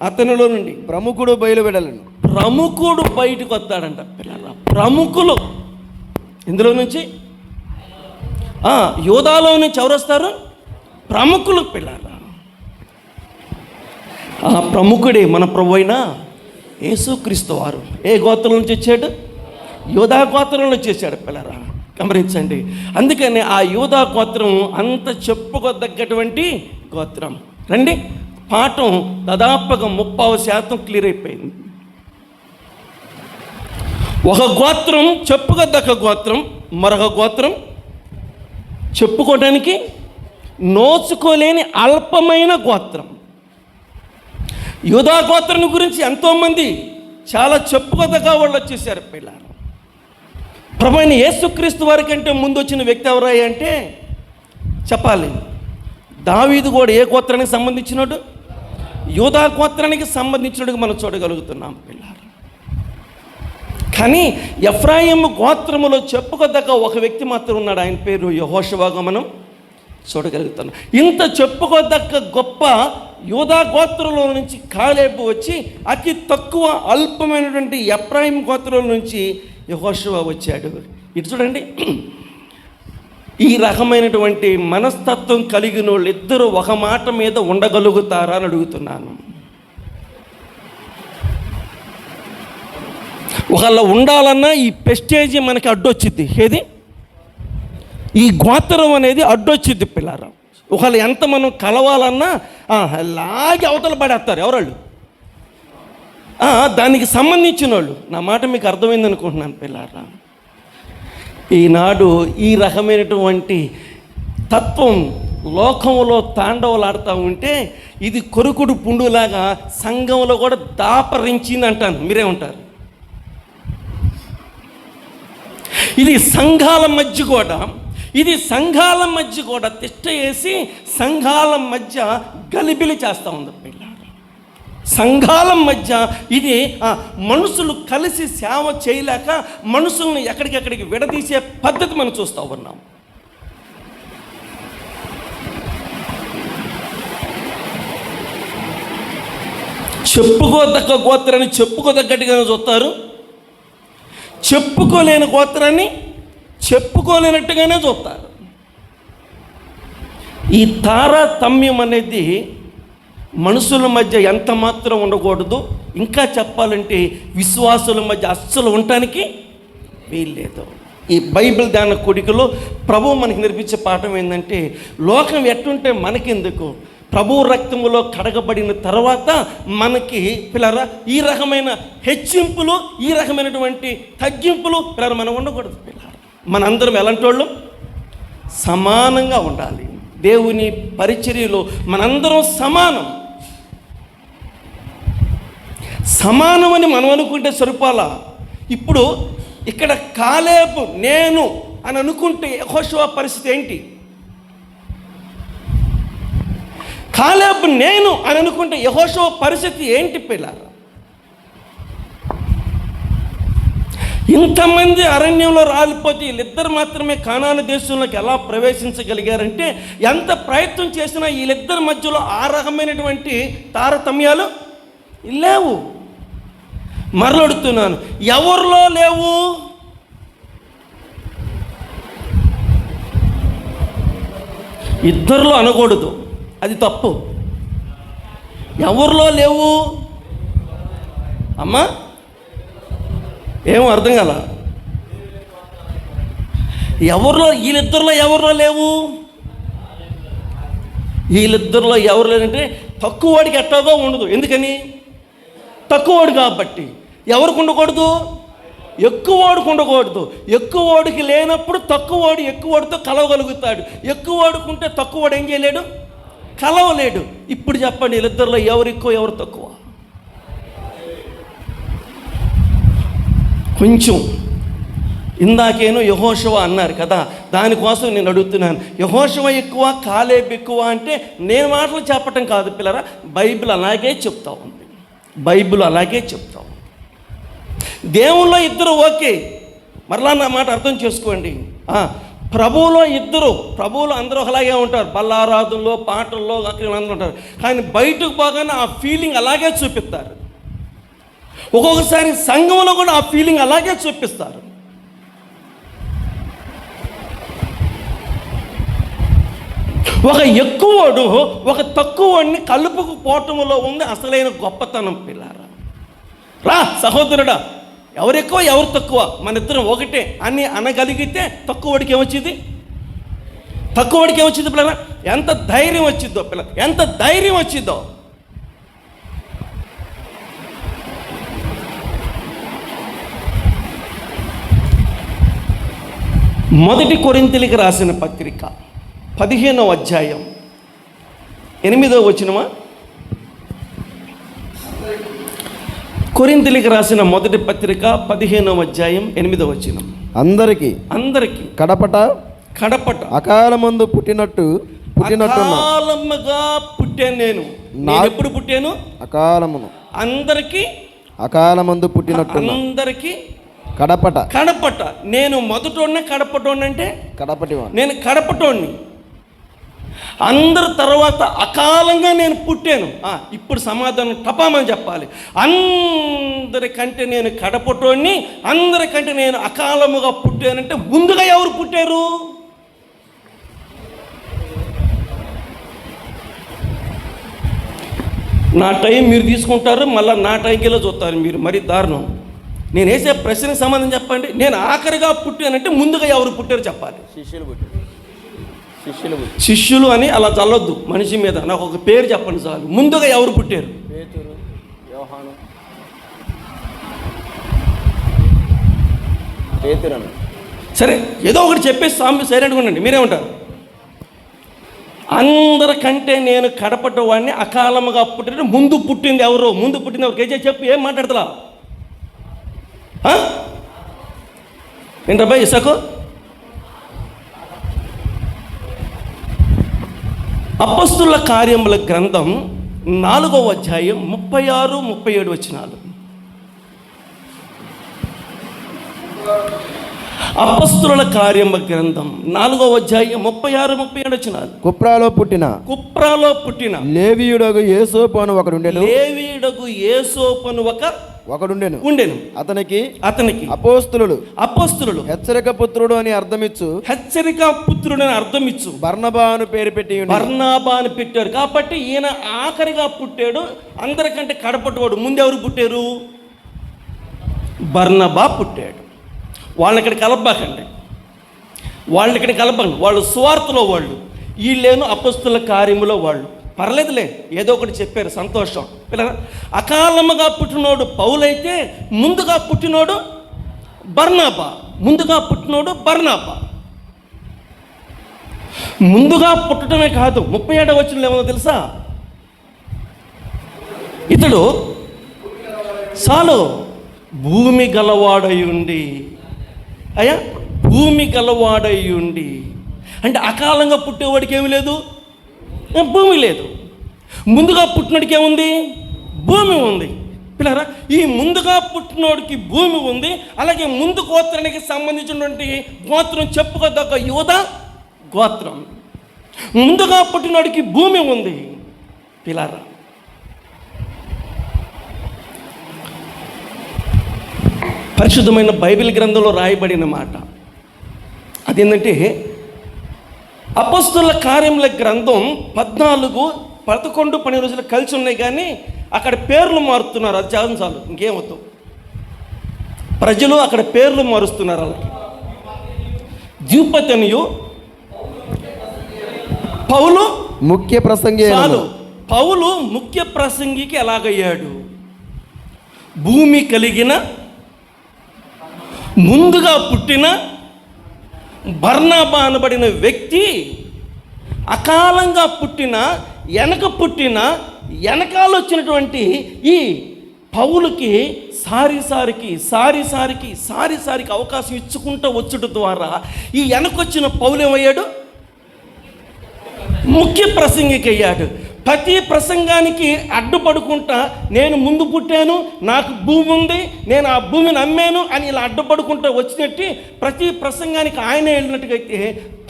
అతనిలో నుండి ప్రముఖుడు బయలువెడలను. ప్రముఖుడు బయటకు వస్తాడంట పిల్లల. ప్రముఖులు ఇందులో నుంచి, యోధాలో నుంచి ఎవరు వస్తారు? ప్రముఖులు పిల్లల. ఆ ప్రముఖుడే మన ప్రభు అయిన యేసుక్రీస్తు వారు. ఏ గోత్రం నుంచి వచ్చాడు? యోధా గోత్రం నుంచి వచ్చాడు పిల్లరా. గమనించండి. అందుకని ఆ యూదా గోత్రం అంత చెప్పుకోదగ్గటువంటి గోత్రం. రండి, పాఠం దాదాపుగా 30% క్లియర్ అయిపోయింది. ఒక గోత్రం చెప్పుకోదగ్గ గోత్రం, మరొక గోత్రం చెప్పుకోవడానికి నోచుకోలేని అల్పమైన గోత్రం. యూదా గోత్రం గురించి ఎంతోమంది చాలా చెప్పుకోదగ్గ వాళ్ళు వచ్చేసారు పిల్లలు. ప్రభు అయిన యేసుక్రీస్తు వారి కంటే ముందు వచ్చిన వ్యక్తి ఎవరాయి అంటే చెప్పాలి. దావీదు కూడా ఏ గోత్రానికి సంబంధించినోడు? యూదా గోత్రానికి సంబంధించినట్టుగా మనం చూడగలుగుతున్నాం పిల్లలు. కానీ ఎఫ్రాయిము గోత్రములో చెప్పుకోదగ్గ ఒక వ్యక్తి మాత్రం ఉన్నాడు. ఆయన పేరు యెహోషువగా మనం చూడగలుగుతున్నాం. ఇంత చెప్పుకోదగ్గ గొప్ప యూదా గోత్రంలో నుంచి కాలేబు వచ్చి అతి తక్కువ అల్పమైనటువంటి ఎఫ్రాయిం గోత్రం నుంచి యెహోషువ వచ్చాడు. ఇటు చూడండి. ఈ రకమైనటువంటి మనస్తత్వం కలిగిన వాళ్ళు ఇద్దరు ఒక మాట మీద ఉండగలుగుతారా అని అడుగుతున్నాను. ఒకళ్ళ ఉండాలన్నా ఈ ప్రెస్టేజ్ మనకి అడ్డొచ్చిద్ది. ఏది? ఈ గోత్రం అనేది అడ్డొచ్చిద్ది పిల్లారా. ఒకళ్ళు ఎంత మనం కలవాలన్నా లాగి అవతల పడేస్తారు ఎవరాళ్ళు, దానికి సంబంధించిన వాళ్ళు. నా మాట మీకు అర్థమైంది అనుకుంటున్నాను పిల్లారా. ఈనాడు ఈ రకమైనటువంటి తత్వం లోకంలో తాండవలాడుతూ ఉంటే ఇది కొరుకుడు పుండులాగా సంఘంలో కూడా దాపరించింది అంటాను. మీరేమంటారు? ఇది సంఘాల మధ్య కూడా తిష్ట వేసి సంఘాల మధ్య గలిబిలి చేస్తూ ఉంది పిల్ల. సంఘాల మధ్య ఇది మనుషులు కలిసి సేవ చేయలేక మనుషులను ఎక్కడికెక్కడికి విడదీసే పద్ధతి మనం చూస్తూ ఉన్నాం. చెప్పుకోదగ్గ గోత్రాన్ని చెప్పుకోదగ్గట్టుగానే చూస్తారు, చెప్పుకోలేని గోత్రాన్ని చెప్పుకోలేనట్టుగానే చూస్తారు. ఈ తారతమ్యం అనేది మనుషుల మధ్య ఎంత మాత్రం ఉండకూడదు. ఇంకా చెప్పాలంటే విశ్వాసుల మధ్య అస్సలు ఉండటానికి వీల్లేదు. ఈ బైబిల్ ధ్యాన కూడికలో ప్రభువు మనకి నేర్పించే పాఠం ఏంటంటే, లోకం ఎట్టుంటే మనకెందుకు, ప్రభువు రక్తములో కడగబడిన తర్వాత మనకి పిల్లరా ఈ రకమైన హెచ్చింపులు, ఈ రకమైనటువంటి తగ్గింపులు పిల్లలు మనం ఉండకూడదు. పిల్లలు మనందరం ఎలాంటి వాళ్ళం? సమానంగా ఉండాలి. దేవుని పరిచర్యలో మనందరం సమానమని మనం అనుకుంటే సరిపోలా. ఇప్పుడు ఇక్కడ కాలేబు నేను అని అనుకుంటే యెహోషువ పరిస్థితి ఏంటి? కాలేబు నేను అని అనుకుంటే యెహోషువ పరిస్థితి ఏంటి పిల్లలు? ఇంతమంది అరణ్యంలో రాలిపోతే వీళ్ళిద్దరు మాత్రమే కానాను దేశంలోకి ఎలా ప్రవేశించగలిగారంటే, ఎంత ప్రయత్నం చేసినా వీళ్ళిద్దరి మధ్యలో ఆ రకమైనటువంటి తారతమ్యాలు లేవు. మరలడుతున్నాను, ఎవరిలో లేవు? ఇద్దరిలో అనకూడదు, అది తప్పు. ఎవరిలో లేవు అమ్మా? ఏమో అర్థం కాల. వీళ్ళిద్దరిలో ఎవరిలో లేవు? వీళ్ళిద్దరిలో ఎవరు లేదంటే తక్కువవాడికి ఎట్టాదో ఉండదు. ఎందుకని? తక్కువవాడు కాబట్టి. ఎవరికి ఉండకూడదు? ఎక్కువవాడికి ఉండకూడదు. ఎక్కువవాడికి లేనప్పుడు తక్కువవాడు ఎక్కువవాడితో కలవగలుగుతాడు. ఎక్కువవాడికి ఉంటే తక్కువవాడు ఏం చేయలేడు? కలవలేడు. ఇప్పుడు చెప్పండి, వీళ్ళిద్దరిలో ఎవరు ఎక్కువ ఎవరు తక్కువ? కొంచెం ఇందాకేనో యెహోషువ అన్నారు కదా, దానికోసం నేను అడుగుతున్నాను. యెహోషువ ఎక్కువ కాలేబు ఎక్కువ అంటే నేను మాటలు చెప్పటం కాదు పిల్లరా, బైబిల్ అలాగే చెప్తా ఉంది. బైబిల్ అలాగే చెప్తా ఉంది. దేవుల్లో ఇద్దరు ఓకే, మరలా నా మాట అర్థం చేసుకోండి. ప్రభువులో ఇద్దరు, ప్రభువులో అందరూ అలాగే ఉంటారు, బల్లారాధనలో పాటల్లో అక్కడ అందరూ ఉంటారు. కానీ బయటకు పోగానే ఆ ఫీలింగ్ అలాగే చూపిస్తారు. ఒక్కొక్కసారి సంఘంలో కూడా ఆ ఫీలింగ్ అలాగే చూపిస్తారు. ఒక ఎక్కువడు ఒక తక్కువని కలుపుకుపోవటంలో ఉంది అసలైన గొప్పతనం పిల్లారా. రా సహోదరుడా, ఎవరు ఎక్కువ ఎవరు తక్కువ, మన ఇద్దరం ఒకటే అని అనగలిగితే తక్కువడికి ఏమొచ్చింది? తక్కువడికి ఏమొచ్చింది పిల్లరా? ఎంత ధైర్యం వచ్చిద్దో పిల్ల, ఎంత ధైర్యం వచ్చిద్దో. మొదటి కొరింథీయులకు రాసిన పత్రిక 15వ అధ్యాయం 8వ వచనమా? కొరింథీయులకు రాసిన మొదటి పత్రిక 15వ అధ్యాయం 8వ వచనం. అందరికి కడపట అకాలమందు పుట్టినట్టు అకాలముగా పుట్టాను నేను. ఎప్పుడు పుట్టాను? అకాలమును. అందరికి అకాలమందు పుట్టినట్టు అందరికి కడపట. నేను మొదటోడిని, కడపటోడిని అంటే కడపటివాడు. నేను కడపటోడిని. అందరి తర్వాత అకాలంగా నేను పుట్టాను. ఇప్పుడు సమాధానం టపామని చెప్పాలి. అందరికంటే నేను కడపటోడిని, అందరికంటే నేను అకాలముగా పుట్టానంటే ముందుగా ఎవరు పుట్టారు? నా టైం మీరు తీసుకుంటారు, మళ్ళీ నా టైంకిలో చూస్తారు మీరు. మరి దారుణం. నేను వేసే ప్రశ్నకు సమాధానం చెప్పండి. నేను ఆఖరిగా పుట్టానంటే ముందుగా ఎవరు పుట్టారు చెప్పాలి. శిష్యులు అని అలా చల్లొద్దు మనిషి మీద. నాకు ఒక పేరు చెప్పండి చాలు. ముందుగా ఎవరు పుట్టారు? సరే, ఏదో ఒకటి చెప్పేసి సాంబి సైలెంట్గా ఉండండి. మీరేమంటారు? అందరికంటే నేను కడపట వాడిని, అకాలముగా పుట్టిన. ముందు పుట్టింది ఎవరు? కేజీ చెప్పు, ఏం మాట్లాడతా? ఏంటబ్బా ఇసాకు? అపొస్తలుల కార్యముల గ్రంథం 4వ అధ్యాయం 36, 37 వచనాలు. అపొస్తలుల కార్యముల గ్రంథం 4వ అధ్యాయం 36, 37 వచనాలు. కుప్రాలో పుట్టిన లేవీయుడగు యేసోపు అని ఒకడుండెను. ఒకడుండెను. అతనికి అపోస్తలులు హెచ్చరిక పుత్రుడు అని అర్థమిచ్చు బర్నబా అని పేరు పెట్టారు. కాబట్టి ఈయన ఆఖరిగా పుట్టాడు, అందరికంటే కడపట్టువాడు. ముందెవరు పుట్టారు? బర్నబా పుట్టాడు. వాళ్ళని కలపకండి, వాళ్ళు స్వార్థలో వాళ్ళు, వీళ్ళేను అపొస్తలుల కార్యములో వాళ్ళు. పర్లేదులే, ఏదో ఒకటి చెప్పారు, సంతోషం. పిల్లలు, అకాలముగా పుట్టినోడు పౌలైతే ముందుగా పుట్టినోడు బర్నబా. ముందుగా పుట్టడమే కాదు, 37వ వచనంలో ఏమో తెలుసా, ఇతడు చాలు భూమి గలవాడై ఉండి, అయ్యా భూమి గలవాడై ఉండి అంటే అకాలంగా పుట్టేవాడికి ఏమి లేదు, భూమి లేదు. ముందుగా పుట్టినోడికి ఏముంది, భూమి ఉంది. పిల్లరా, ఈ ముందుగా పుట్టినోడికి భూమి ఉంది, అలాగే ముందు గోత్రానికి సంబంధించినటువంటి గోత్రం చెప్పుకోదగ్గ యూదా గోత్రం. ముందుగా పుట్టినోడికి భూమి ఉంది. పిల్లరా, పరిశుద్ధమైన బైబిల్ గ్రంథంలో రాయబడిన మాట అదేంటంటే, అపొస్తలుల కార్యముల గ్రంథం 14, 11, 12 రోజులు కలిసి ఉన్నాయి, కానీ అక్కడ పేర్లు మారుతున్నారు. అది చాలు, ఇంకేమవుతాం. ప్రజలు అక్కడ పేర్లు మారుస్తున్నారు. వాళ్ళకి ద్విపతనియు పౌలు ముఖ్య ప్రసంగి. చాలు, పౌలు ముఖ్య ప్రసంగికి ఎలాగయ్యాడు? భూమి కలిగిన ముందుగా పుట్టిన బర్నబా అనబడిన వ్యక్తి అకాలంగా పుట్టిన వెనకాల వచ్చినటువంటి ఈ పౌలుకి సారిసారికి అవకాశం ఇచ్చుకుంటూ వచ్చుట ద్వారా ఈ వెనకొచ్చిన పౌలు ఏమయ్యాడు? ముఖ్య ప్రసంగికి అయ్యాడు. ప్రతి ప్రసంగానికి అడ్డుపడుకుంటా నేను ముందు పుట్టాను, నాకు భూమి ఉంది, నేను ఆ భూమిని అమ్మాను అని ఇలా అడ్డుపడుకుంటూ వచ్చినట్టు ప్రతి ప్రసంగానికి ఆయన వెళ్ళినట్టుగైతే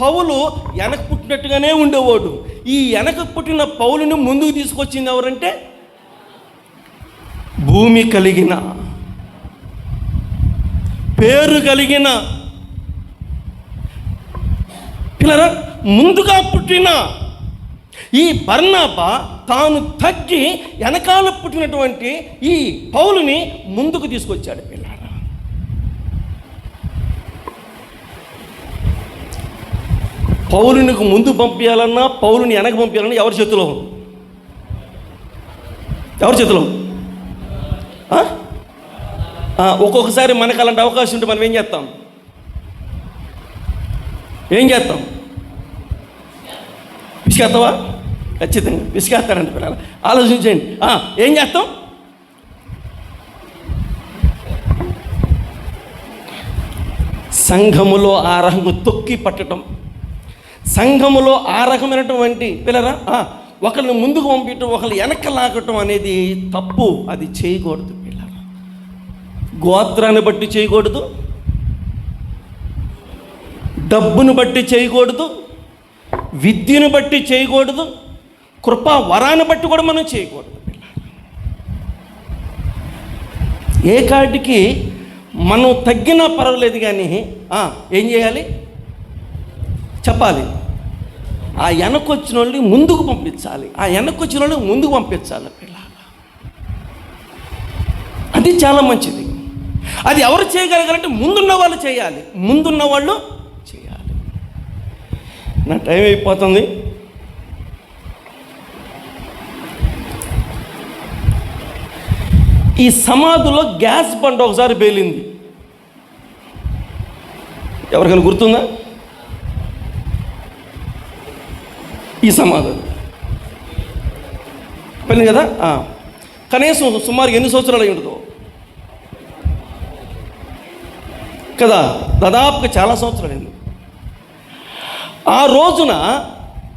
పౌలు వెనక పుట్టినట్టుగానే ఉండేవాడు. ఈ వెనక పుట్టిన పౌలుని ముందుకు తీసుకొచ్చింది ఎవరంటే, భూమి కలిగిన పేరు కలిగిన పిల్లరా, ముందుగా పుట్టిన ఈ బర్నబా తాను తగ్గి వెనకాల పుట్టినటువంటి ఈ పౌలుని ముందుకు తీసుకొచ్చాడు. పిల్లరా, పౌలునికి ముందు పంపించాలన్నా పౌలుని వెనక పంపించాలన్నా ఎవరి చేతిలో? ఒక్కొక్కసారి మనకు అలాంటి అవకాశం ఉంటే మనం ఏం చేస్తాం? విసిగేస్తావా? ఖచ్చితంగా విసిగేస్తారంట పిల్లలు. ఆలోచించండి, ఏం చేస్తాం? సంఘములో ఆ రకము తొక్కి పట్టడం, సంఘములో ఆ రకమైనటువంటి పిల్లరా ఒకరిని ముందుకు పంపించడం, ఒకరిని వెనక్కి లాగటం అనేది తప్పు. అది చేయకూడదు పిల్లరా. గోత్రాన్ని బట్టి చేయకూడదు, డబ్బును బట్టి చేయకూడదు, విద్యను బట్టి చేయకూడదు, కృపా వరాన్ని బట్టి కూడా మనం చేయకూడదు. ఏ కాటికి మనం తగ్గినా పర్వాలేదు, కానీ ఏం చేయాలి చెప్పాలి. ఆ వెనకొచ్చిన వాళ్ళని ముందుకు పంపించాలి, పిల్లలు. అది చాలా మంచిది. అది ఎవరు చేయగలగాలంటే ముందున్న వాళ్ళు చేయాలి. నా టైం అయిపోతుంది. ఈ సమాధిలో గ్యాస్ బండ ఒకసారి పేలింది. ఎవరికైనా గుర్తుందా? ఈ సమాధి పేలింది కదా. కనీసం సుమారు ఎన్ని సంవత్సరాలు అయి ఉండదు కదా, దాదాపుగా చాలా సంవత్సరాలు అయింది. ఆ రోజున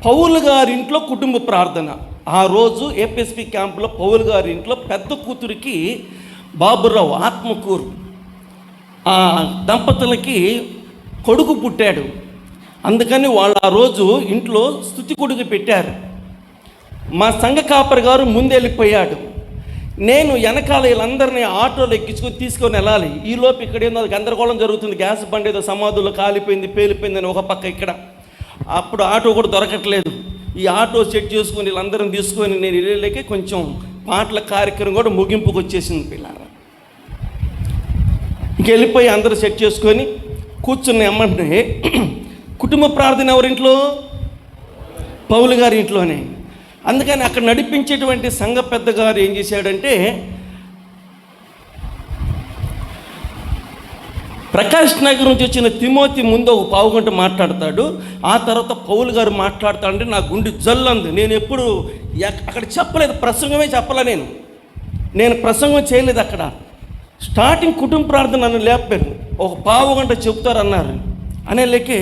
పౌలు గారింట్లో కుటుంబ ప్రార్థన. ఆ రోజు ఏపీఎస్పీ క్యాంపులో పౌలు గారింట్లో పెద్ద కూతురికి బాబురావు ఆత్మకూరు ఆ దంపతులకి కొడుకు పుట్టాడు. అందుకని వాళ్ళు ఆ రోజు ఇంట్లో స్తుతి కొడుకు పెట్టారు. మా సంఘ కాపరి గారు ముందెళ్ళిపోయాడు. నేను వెనకాల వీళ్ళందరినీ ఆటోలో ఎక్కించుకొని తీసుకొని వెళ్ళాలి. ఈలోపు ఇక్కడ ఏందో గందరగోళం జరుగుతుంది. గ్యాస్ బండి ఏదో సమాధుల్లో కాలిపోయింది, పేలిపోయిందని ఒక పక్క ఇక్కడ. అప్పుడు ఆటో కూడా దొరకట్లేదు. ఈ ఆటో సెట్ చేసుకొని వీళ్ళందరిని తీసుకొని నేను వెళ్ళలేక కొంచెం పాటల కార్యక్రమం కూడా ముగింపుకు వచ్చేసింది పిల్లలు. ఇంకెళ్ళిపోయి అందరూ సెట్ చేసుకొని కూర్చుని ఏమంటే కుటుంబ ప్రార్థన ఎవరింట్లో? పౌలు గారి ఇంట్లోనే. అందుకని అక్కడ నడిపించేటువంటి సంఘ పెద్ద గారు ఏం చేశాడంటే ప్రకాష్ నగర్ నుంచి వచ్చిన తిమోతి ముందు ఒక పావుగంట మాట్లాడతాడు. ఆ తర్వాత పౌలు గారు మాట్లాడతాడంటే నా గుండె జల్లంది. నేను ఎప్పుడు అక్కడ చెప్పలేదు, ప్రసంగమే చెప్పలే. నేను ప్రసంగం చేయలేదు అక్కడ. స్టార్టింగ్ కుటుంబ ప్రార్థన నన్ను లేపారు, ఒక పావుగంట చెబుతారన్నారు. అనేలేకే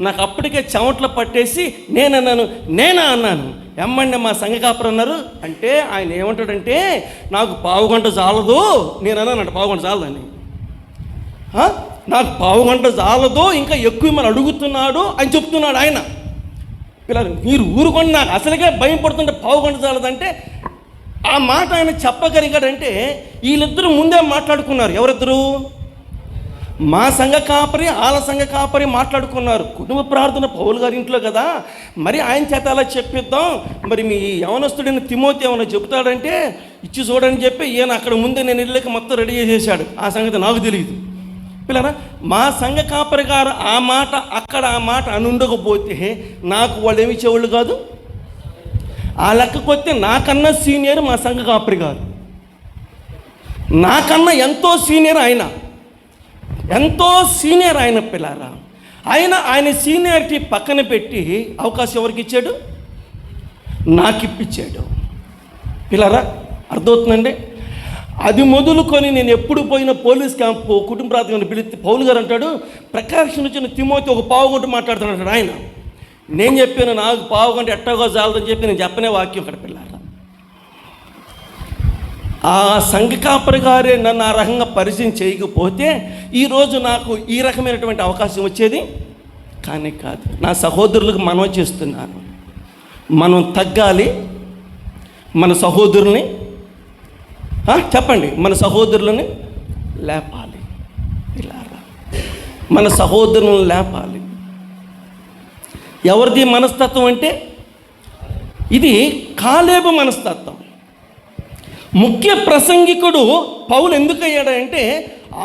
నాకు అప్పటికే చెమట్లు పట్టేసి నేనా అన్నాను. ఎమ్మండి మా సంఘ కాపరు అన్నారు. అంటే ఆయన ఏమంటాడంటే నాకు పావుగంట చాలదు. నేను అన్నానంట పావుగంట చాలదని. నాకు పావుగంట చాలదు, ఇంకా ఎక్కువ మనం అడుగుతున్నాడు అని చెప్తున్నాడు ఆయన. పిల్లలు మీరు ఊరుకొని నాకు అసలుగా భయం పడుతుంటే పావుగంట చాలదంటే ఆ మాట ఆయన చెప్పగలిగాడంటే వీళ్ళిద్దరూ ముందే మాట్లాడుకున్నారు. ఎవరిద్దరు? మా సంఘ కాపరి, వాళ్ళ సంఘ కాపరి మాట్లాడుకున్నారు. కుటుంబ ప్రార్థన పౌలు గారి ఇంట్లో కదా, మరి ఆయన చేత అలా చెప్పిద్దాం. మరి మీ యవనస్తుడైన తిమోతి ఏమైనా చెబుతాడంటే ఇచ్చి చూడని చెప్పి ఈయన అక్కడ ముందే నేను వెళ్ళక మొత్తం రెడీ చేసేసాడు. ఆ సంగతి నాకు తెలియదు. పిల్లరా, మా సంఘ కాపరి గారు ఆ మాట అనుండకపోతే నాకు వాళ్ళు ఏమి ఇచ్చేవాళ్ళు కాదు. ఆ లెక్కకొస్తే నాకన్నా సీనియర్ మా సంఘ కాపరి గారు, నాకన్నా ఎంతో సీనియర్ ఆయన, పిల్లారా. ఆయన సీనియారిటీ పక్కన పెట్టి అవకాశం ఎవరికి ఇచ్చాడు? నాకు ఇప్పించాడు. పిల్లారా, అర్థమవుతుందండి. అది మొదలుకొని నేను ఎప్పుడు పోయిన పోలీస్ క్యాంపు కుటుంబ ప్రార్థన పిలిస్తే పౌలు గారు అంటాడు ప్రకాశం వచ్చిన తిమోతి ఒక పావుగంట మాట్లాడుతున్నాడు ఆయన. నేను చెప్పాను నాకు పావుగంట ఎట్టగో చాలదని చెప్పి నేను చెప్పనే వాక్యం అక్కడ. పిల్లారా, ఆ సంఘ కాపరి గారే నన్ను ఆ రకంగా పరిచయం చేయకపోతే ఈరోజు నాకు ఈ రకమైనటువంటి అవకాశం వచ్చేది కానీ కాదు. నా సహోదరులకు మనవి చేస్తున్నాను, మనం తగ్గాలి. మన సహోదరుల్ని చెప్పండి, మన సహోదరులని లేపాలి. పిల్లారా, మన సహోదరులను లేపాలి. ఎవరిది మనస్తత్వం అంటే ఇది కాలేబు మనస్తత్వం. ముఖ్య ప్రసంగికుడు పౌలు ఎందుకు అయ్యాడంటే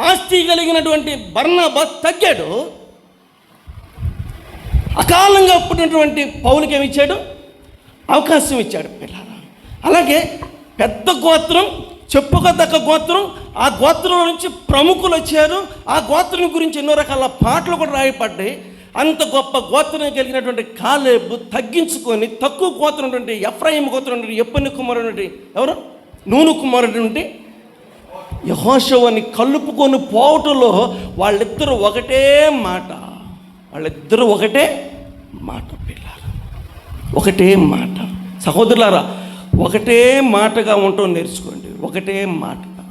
ఆస్తి కలిగినటువంటి బర్నబా తగ్గాడు. అకాలంగా పుట్టినటువంటి పౌలుకి ఏమి ఇచ్చాడు? అవకాశం ఇచ్చాడు. పిల్లారా, అలాగే పెద్ద గోత్రం, చెప్పుకోదగ్గ గోత్రం, ఆ గోత్రంలో నుంచి ప్రముఖులు వచ్చారు. ఆ గోత్రం గురించి ఎన్నో రకాల పాటలు కూడా రాయబడ్డాయి. అంత గొప్ప గోత్రం కలిగినటువంటి కాలేబు తగ్గించుకొని తక్కువ గోత్రం ఉన్నటువంటి ఎఫ్రాయిము గోత్రం ఉన్నటువంటి యెఫున్నె కుమారుడు ఎవరు? నూను కుమారుడు నుండి యెహోషువని కలుపుకొని పోవటంలో వాళ్ళిద్దరూ ఒకటే మాట. పిల్లారా, ఒకటే మాట. సహోదరులారా, ఒకటే మాటగా ఉండటం నేర్చుకోండి. ఒకటే మాటగా.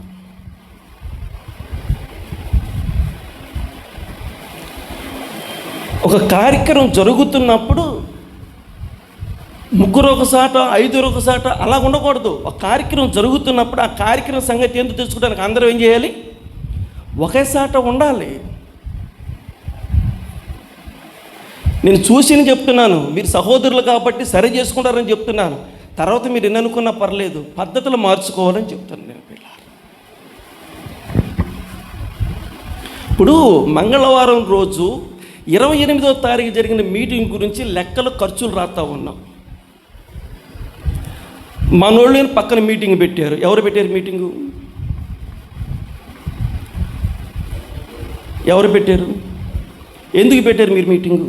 ఒక కార్యక్రమం జరుగుతున్నప్పుడు ముగ్గురు ఒకసాట, ఐదుగురు ఒకసాట అలా ఉండకూడదు. ఒక కార్యక్రమం జరుగుతున్నప్పుడు ఆ కార్యక్రమం సంగతి ఎందుకు తెలుసుకోవడానికి అందరూ ఏం చేయాలి? ఒకేసాట ఉండాలి. నేను చూసి చెప్తున్నాను, మీరు సహోదరులు కాబట్టి సరి చేసుకుంటారని చెప్తున్నాను. తర్వాత మీరు ఎన్ని అనుకున్నా పర్లేదు, పద్ధతులు మార్చుకోవాలని చెప్తాను నేను. పిల్లలు, ఇప్పుడు మంగళవారం రోజు 28వ తారీఖు జరిగిన మీటింగ్ గురించి లెక్కలు ఖర్చులు రాస్తా ఉన్నాం. మనోళ్ళు పక్కన మీటింగ్ పెట్టారు. ఎవరు పెట్టారు మీటింగు? ఎవరు పెట్టారు? ఎందుకు పెట్టారు మీరు మీటింగు?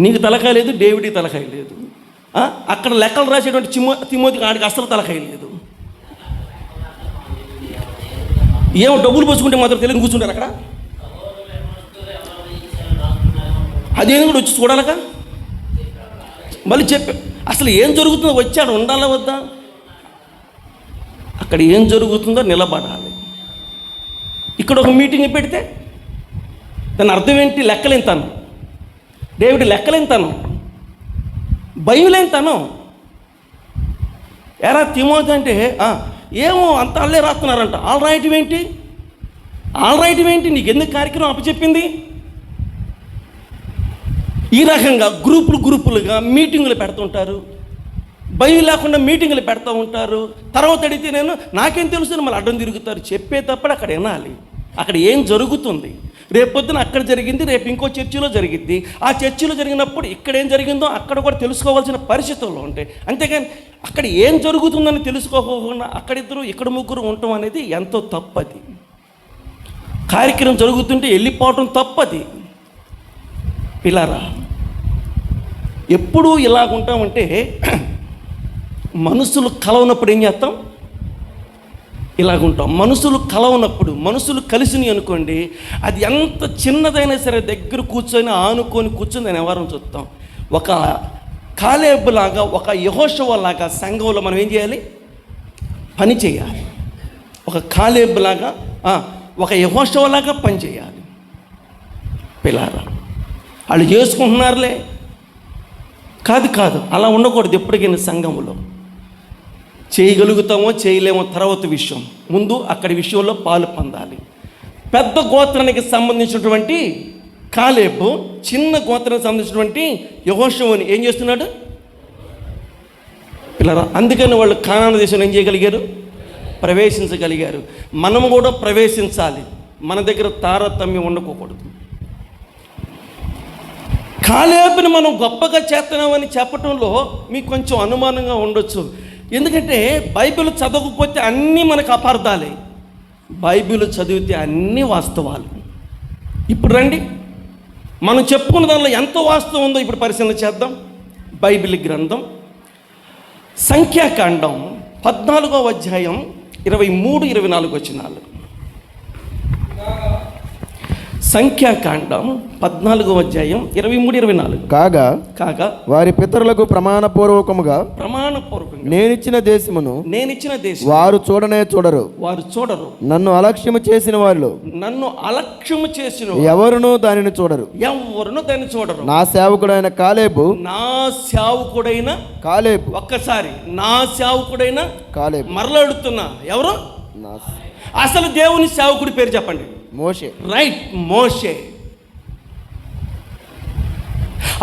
నీకు తలకాయ లేదు, డేవిడ్కి తలకాయ లేదు. అక్కడ లెక్కలు రాసేటువంటి తిమోతికి ఆడికి అస్సలు తలకాయ లేదు. ఏమో డబ్బులు పోసుకుంటే మాత్రం తెలియని కూర్చుంటారు అక్కడ. అదేం కూడా వచ్చి చూడాలగా. మళ్ళీ చెప్పా అసలు ఏం జరుగుతుందో వచ్చాడు ఉండాలా వద్దా? అక్కడ ఏం జరుగుతుందో నిలబడాలి. ఇక్కడ ఒక మీటింగ్ పెడితే దాని అర్థం ఏంటి? లెక్కలేంతాను, డేవిడ్ లెక్కలేంతాను, బైబిల్ ఏంతాను. ఎరా తిమోతి అంటే ఏమో అంత అల్లే రాస్తున్నారంట. ఆల్ రాయటం ఏంటి? నీకు ఎందుకు కార్యక్రమం అప్పచెప్పింది? ఈ రకంగా గ్రూపులుగా మీటింగులు పెడుతుంటారు. బైబిల్ లేకుండా మీటింగులు పెడతా ఉంటారు. తర్వాత అడిగితే నాకేం తెలుసు మళ్ళీ అడ్డం తిరుగుతారు. చెప్పేటప్పుడు అక్కడ వినాలి. అక్కడ ఏం జరుగుతుంది, రేపొద్దున అక్కడ జరిగింది, రేపు ఇంకో చర్చిలో జరిగింది. ఆ చర్చిలో జరిగినప్పుడు ఇక్కడ ఏం జరిగిందో అక్కడ కూడా తెలుసుకోవాల్సిన పరిస్థితుల్లో ఉంటాయి. అంతేగాని అక్కడ ఏం జరుగుతుందని తెలుసుకోకుండా అక్కడిద్దరు ఇక్కడ ముగ్గురు ఉండటం అనేది ఎంతో తప్పది. కార్యక్రమం జరుగుతుంటే వెళ్ళిపోవటం తప్పది. పిల్లారా, ఎప్పుడూ ఇలాగుంటామంటే మనుషులు కలవనప్పుడు ఏం చేస్తాం? ఇలాగుంటాం. మనుషులు కలవనప్పుడు, మనుషులు కలిసిని అనుకోండి, అది ఎంత చిన్నదైనా సరే దగ్గర కూర్చొని ఆనుకొని కూర్చొని దాన్ని వ్యవహారం చూస్తాం. ఒక కాలేబు లాగా, ఒక యెహోషువ లాగా సంఘంలో మనం ఏం చేయాలి? పని చేయాలి. ఒక కాలేబు లాగా, ఒక యెహోషువ లాగా పని చేయాలి. పిల్లారా, వాళ్ళు చేసుకుంటున్నారులే, కాదు అలా ఉండకూడదు. ఎప్పటికైనా సంఘంలో చేయగలుగుతామో చేయలేమో తర్వాత విషయం, ముందు అక్కడి విషయంలో పాలు పొందాలి. పెద్ద గోత్రానికి సంబంధించినటువంటి కాలేబు చిన్న గోత్రానికి సంబంధించినటువంటి యెహోషువని ఏం చేస్తున్నాడు? పిల్లరా, అందుకని వాళ్ళు కానాను దేశంలో ఏం చేయగలిగారు? ప్రవేశించగలిగారు. మనం కూడా ప్రవేశించాలి. మన దగ్గర తారతమ్యం ఉండకూడదు. కాలేబుని మనం గొప్పగా చేస్తున్నామని చెప్పటంలో మీకు కొంచెం అనుమానంగా ఉండొచ్చు. ఎందుకంటే బైబిల్ చదవకపోతే అన్నీ మనకు అపార్థాలే, బైబిల్ చదివితే అన్నీ వాస్తవాలు. ఇప్పుడు రండి, మనం చెప్పుకున్న దానిలో ఎంత వాస్తవం ఉందో ఇప్పుడు పరిశీలన చేద్దాం. బైబిల్ గ్రంథం సంఖ్యాకాండం 14వ అధ్యాయం 23-24 వచనాలు. సంఖ్యాకాండం 14వ అధ్యాయం 23-24. కాగా వారి పితరులకు ప్రమాణపూర్వకముగా నేనిచ్చిన దేశమును వారు చూడరు. నన్ను అలక్ష్యము చేసిన వారిలో ఎవరునూ దానిని చూడరు. నా సేవకుడైన కాలేబు ఒక్కసారి నా సేవకుడైన కాలేబు మరలాడుతున్నా. ఎవరు? అసలు దేవుని సేవకుడి పేరు చెప్పండి. మోషే. రైట్, మోషే.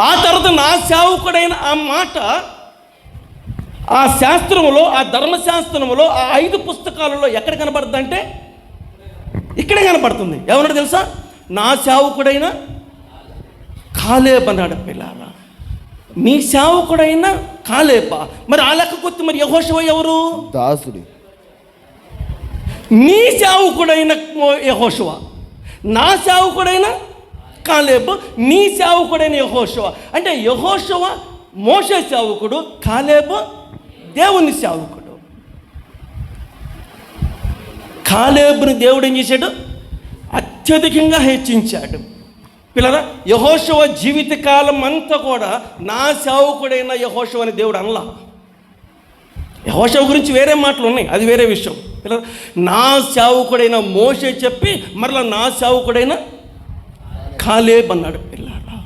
ఆ తర్వాత నా సేవకుడైన ఆ మాట ఆ శాస్త్రములో, ఆ ధర్మశాస్త్రములో, ఆ 5 పుస్తకాలలో ఎక్కడ కనబడుతుంది అంటే ఇక్కడే కనబడుతుంది. ఎవరన్నా తెలుసా? నా సేవకుడైన కాలేబు అన్నాడు. పిల్లారా, నీ సేవకుడైన కాలేబా? మరి ఆ లెక్క కొత్త మరి యెహోషువ ఎవరు? దాసుడు. నీ సేవకుడైన యెహోషువ, నా సేవకుడైన కాలేబు, నీ సేవకుడైన యెహోషువ. అంటే యెహోషువ మోషే సేవకుడు, కాలేబు దేవుని సేవకుడు. కాలేబుని దేవుడు ఏం చేశాడు? అత్యధికంగా హెచ్చించాడు. పిల్లరా, యెహోషువ జీవితకాలం అంతా కూడా నా సేవకుడైన యెహోషువ అని దేవుడు అనలా. యెహోషువ గురించి వేరే మాటలు ఉన్నాయి, అది వేరే విషయం. పిల్లరా, నా సేవకుడైన మోషే చెప్పి మరలా నా సేవకుడైన కాలేబు అన్నాడు. పిల్లారా,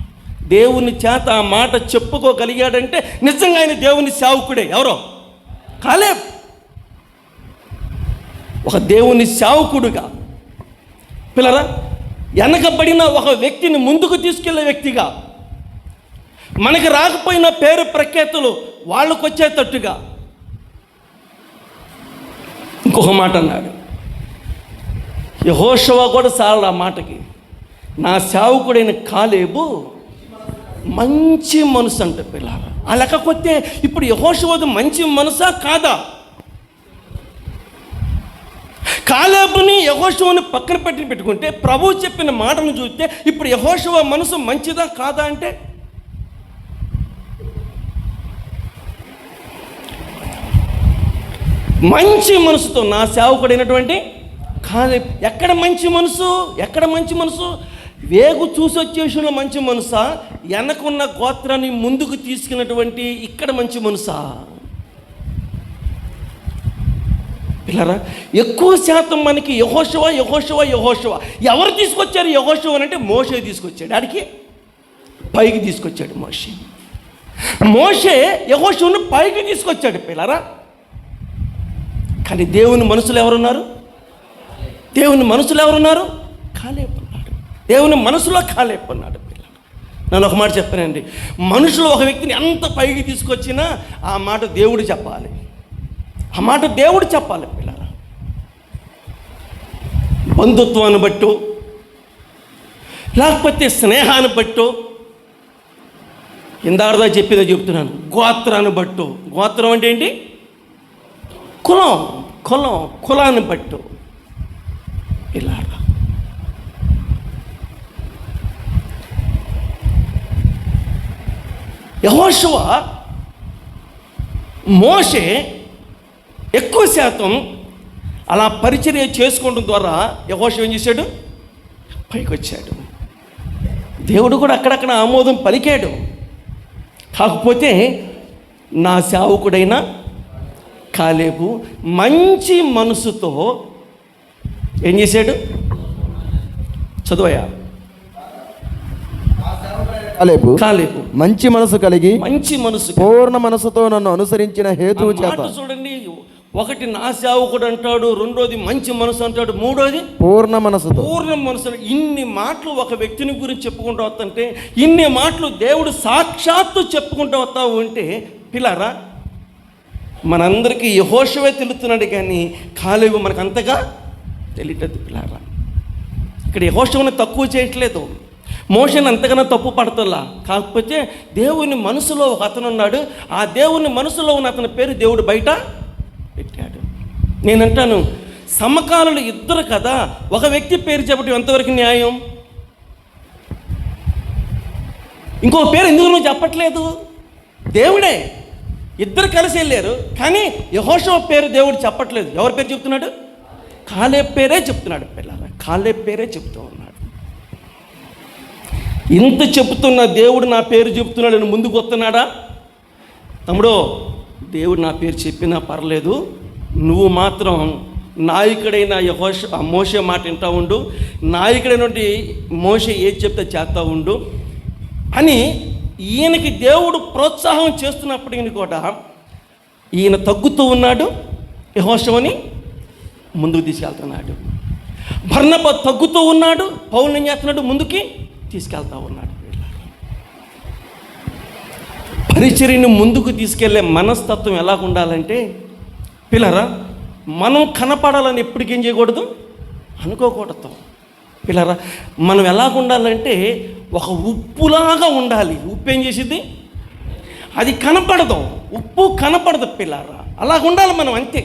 దేవుని చేత ఆ మాట చెప్పుకోగలిగాడంటే నిజంగా ఆయన దేవుని సేవకుడే. ఎవరో? కాలేబు. ఒక దేవుని సేవకుడుగా, పిల్లరా, వెనకబడిన ఒక వ్యక్తిని ముందుకు తీసుకెళ్లే వ్యక్తిగా, మనకి రాకపోయిన పేరు ప్రఖ్యాతులు వాళ్ళకు వచ్చేటట్టుగా ఇంకొక మాట అన్నాడు. యెహోషువ కూడా చాలు ఆ మాటకి. నా సేవకుడైన కాలేబు మంచి మనసు అంట. పిల్లారా, ఆ లెక్కకొస్తే ఇప్పుడు యెహోషువది మంచి మనసా కాదా? కాలేబుని యెహోషువని పక్కన పెట్టుకుంటే ప్రభువు చెప్పిన మాటను చూస్తే ఇప్పుడు యెహోషువ మనసు మంచిదా కాదా అంటే మంచి మనసుతో నా సేవకుడైనటువంటి కాలేబు. ఎక్కడ మంచి మనసు? ఎక్కడ మంచి మనసు? వేగు చూసి వచ్చేసిన మంచి మనసా? వెనకున్న గోత్రాన్ని ముందుకు తీసుకున్నటువంటి ఇక్కడ మంచి మనసా? పిల్లరా, ఎక్కువ శాతం మనకి యెహోషువ యెహోషువ యెహోషువ. ఎవరు తీసుకొచ్చారు యెహోషువ అంటే? మోషే తీసుకొచ్చాడు. ఆడికి పైకి తీసుకొచ్చాడు మోషే. మోషే యెహోషువను పైకి తీసుకొచ్చాడు. పిల్లరా, కానీ దేవుని మనసులో ఎవరున్నారు? దేవుని మనసులో ఎవరున్నారు? కాలేబు అన్నాడు. దేవుని మనసులో కాలేబు అన్నాడు. పిల్లలు, నేను ఒక మాట చెప్పానండి, మనుషులు ఒక వ్యక్తిని ఎంత పైకి తీసుకొచ్చినా ఆ మాట దేవుడు చెప్పాలి. ఆ మాట దేవుడు చెప్పాలి. పిల్లలు, బంధుత్వాన్ని బట్టు, లేకపోతే స్నేహాన్ని బట్టు, ఇందాకదా చెప్పిందో చెప్తున్నాను, గోత్రాన్ని బట్టు. గోత్రం అంటే ఏంటి? కులాన్ని బట్టు. ఇలా యెహోషువ మోషే ఎక్కువ శాతం అలా పరిచర్య చేసుకోవడం ద్వారా యెహోషువ ఏం చేశాడు? పైకి వచ్చాడు. దేవుడు కూడా అక్కడక్కడ ఆమోదం పలికాడు. కాకపోతే నా సేవకుడైన కాలేబు మంచి మనసుతో ఏం చేశాడు? చదువయ్యా. కాలేబు మంచి మనసు కలిగి మంచి మనసు పూర్ణ మనసుతో నన్ను అనుసరించిన హేతువు చేత. చూడండి, ఒకటి నా సేవకుడు అంటాడు, రెండోది మంచి మనసు అంటాడు, మూడోది పూర్ణ మనసుతో. పూర్ణ మనసు. ఇన్ని మాటలు ఒక వ్యక్తిని గురించి చెప్పుకుంటూ వస్తుంటే, ఇన్ని మాటలు దేవుడు సాక్షాత్తు చెప్పుకుంటూ వస్తావు అంటే, పిల్లారా మనందరికీ యెహోషువే తెలుస్తున్నాడు కానీ కాలేబు మనకు అంతగా తెలియట్లేదు. పిల్లారా ఇక్కడ యెహోషువని తక్కువ చేయట్లేదు, మోషేని అంతగానో తప్పు పడతలా. కాకపోతే దేవుని మనసులో ఒక అతను ఉన్నాడు, ఆ దేవుని మనసులో ఉన్న అతని పేరు దేవుడు బయట పెట్టాడు. నేనంటాను, సమకాలంలో ఇద్దరు కదా, ఒక వ్యక్తి పేరు చెప్పడం ఎంతవరకు న్యాయం? ఇంకో పేరు ఎందుకు నువ్వు చెప్పట్లేదు? దేవుడే, ఇద్దరు కలిసి వెళ్ళారు, కానీ యెహోషువ పేరు దేవుడు చెప్పట్లేదు. ఎవరి పేరు చెప్తున్నాడు? కాలేబు పేరే చెప్తున్నాడు. పిల్లల కాలేబు పేరే చెప్తూ ఉన్నాడు. ఇంత చెప్తున్న దేవుడు నా పేరు చెప్తున్నాడు అని ముందుకు వస్తున్నాడా? తమ్ముడో, దేవుడు నా పేరు చెప్పినా పర్లేదు, నువ్వు మాత్రం నాయకుడైన మోషే మాట వింటా ఉండు, నాయకుడైనటువంటి మోషే ఏది చెప్తే చేస్తూ ఉండు అని ఈయనకి దేవుడు ప్రోత్సాహం చేస్తున్నప్పటికీ కూడా ఈయన తగ్గుతూ ఉన్నాడు, యెహోషువని ముందుకు తీసుకెళ్తున్నాడు. బర్నబా తగ్గుతూ ఉన్నాడు, పౌలుని ఏం చేస్తున్నాడు? ముందుకి తీసుకెళ్తా ఉన్నాడు. పరిచర్యను ముందుకు తీసుకెళ్లే మనస్తత్వం ఎలా ఉండాలంటే, పిల్లరా మనం కనపడాలని ఎప్పటికేం చేయకూడదు, అనుకోకూడదు. పిల్లరా మనం ఎలా ఉండాలంటే ఒక ఉప్పులాగా ఉండాలి. ఉప్పు ఏం చేసిద్ది? అది కనపడదు, ఉప్పు కనపడదు. పిల్లరా అలా ఉండాలి మనం, అంతే.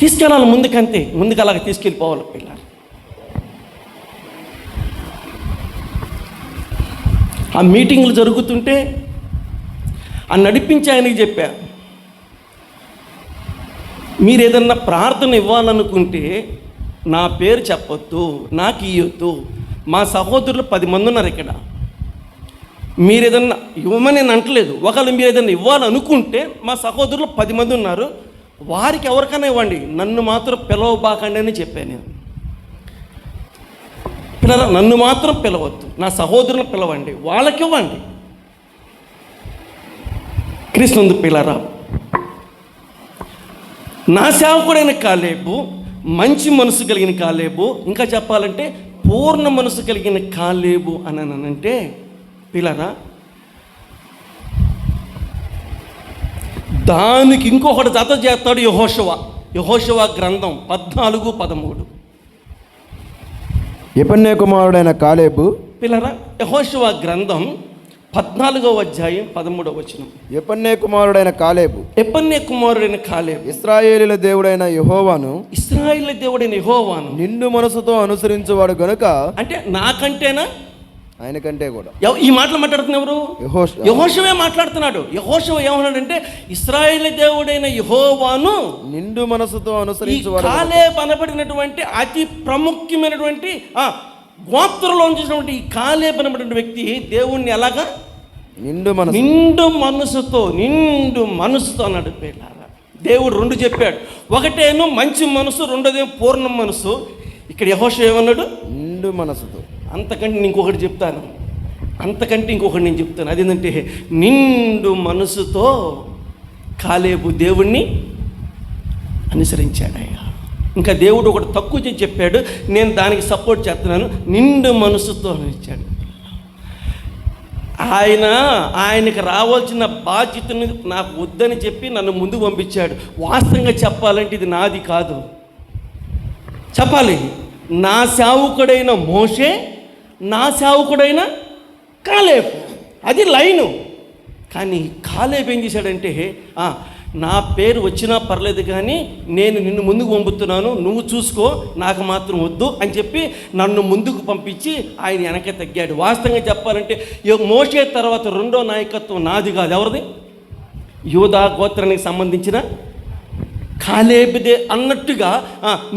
తీసుకెళ్ళాలి ముందుకంతే, ముందుకు అలాగ తీసుకెళ్ళిపోవాలి. పిల్లలు ఆ మీటింగ్లు జరుగుతుంటే ఆ నడిపించి ఆయనకి చెప్పా, మీరు ఏదన్నా ప్రార్థన ఇవ్వాలనుకుంటే నా పేరు చెప్పొద్దు, నాకు ఇవ్వద్దు. మా సహోదరులు 10 మంది ఉన్నారు ఇక్కడ, మీరు ఏదన్నా ఇవ్వమని నేను అంటలేదు. ఒకవేళ మీరు ఏదన్నా ఇవ్వాలనుకుంటే మా సహోదరులు 10 మంది ఉన్నారు, వారికి ఎవరికైనా ఇవ్వండి, నన్ను మాత్రం పిలవబాకండి అని చెప్పాను నేను. పిల్లల నన్ను మాత్రం పిలవద్దు, నా సహోదరులను పిలవండి, వాళ్ళకి ఇవ్వండి. క్రీస్తునందు పిల్లరా, నా సేవకుడైన కాలేబు మంచి మనసు కలిగిన కాలేబు, ఇంకా చెప్పాలంటే పూర్ణ మనసు కలిగిన కాలేబు అని అంటే, పిల్లరా దానికి ఇంకొకటి జత చేస్తాడు యెహోషువ గ్రంథం 14:13. యెఫున్నె కుమారుడైన కాలేబు. పిల్లరా యెహోషువ గ్రంథం 14వ అధ్యాయం 13వ వచనం. యెఫున్నె కుమారుడైన కాలేబు. యెఫున్నె కుమారుడైన కాలేబు ఇశ్రాయేలీయుల దేవుడైన యెహోవాను. ఇశ్రాయేలీయుల దేవుడైన యెహోవాను నిండు మనసుతో అనుసరించువాడు గనుక. అంటే నాకంటేనా? ఆయన కంటే కూడా. ఈ మాటలు మాట్లాడుతున్న ఎవరు? యెహోషువే మాట్లాడుతున్నాడు. యెహోషువ ఏమన్నాడంటే, ఇశ్రాయేలు దేవుడైన యెహోవాను నిండు మనసుతో అనుసరించువాడు. కాలేబు అనబడినటువంటి అతి ప్రాముఖ్యమైనటువంటి గోత్రంలో ఉంచినటువంటి ఈ కాలేబు అనబడిన వ్యక్తి దేవుణ్ణి ఎలాగా నిండు మనసుతో అన్నాడు. పిల్లారా దేవుడు 2 చెప్పాడు, ఒకటేమో మంచి మనసు, రెండోదేమో పూర్ణ మనసు. ఇక్కడ యెహోషువ ఏమన్నాడు? నిండు మనసుతో. అంతకంటే ఇంకొకటి చెప్తాను, నేను చెప్తాను. అదేంటంటే నిండు మనసుతో కాలేబు దేవుణ్ణి అనుసరించాడయ్యా. ఇంకా దేవుడు ఒకటి తక్కువ చేసి చెప్పాడు, నేను దానికి సపోర్ట్ చేస్తున్నాను. నిండు మనసుతో ఇచ్చాడు. ఆయనకి రావాల్సిన బాధ్యతను నాకు వద్దని చెప్పి నన్ను ముందుకు పంపించాడు. వాస్తవంగా చెప్పాలంటే ఇది నాది కాదు. చెప్పాలి, నా సేవకుడైన మోషే, నా సేవకుడైన కాలేబు, అది లైను. కానీ కాలేబు ఏం చేశాడంటే, నా పేరు వచ్చినా పర్లేదు కానీ నేను నిన్ను ముందుకు పంపుతున్నాను, నువ్వు చూసుకో, నాకు మాత్రం వద్దు అని చెప్పి నన్ను ముందుకు పంపించి ఆయన వెనకే తగ్గాడు. వాస్తవంగా చెప్పాలంటే మోషే తర్వాత రెండో నాయకత్వం నాది కాదు, ఎవరిది? యూదా గోత్రానికి సంబంధించిన కాలేబుదే అన్నట్టుగా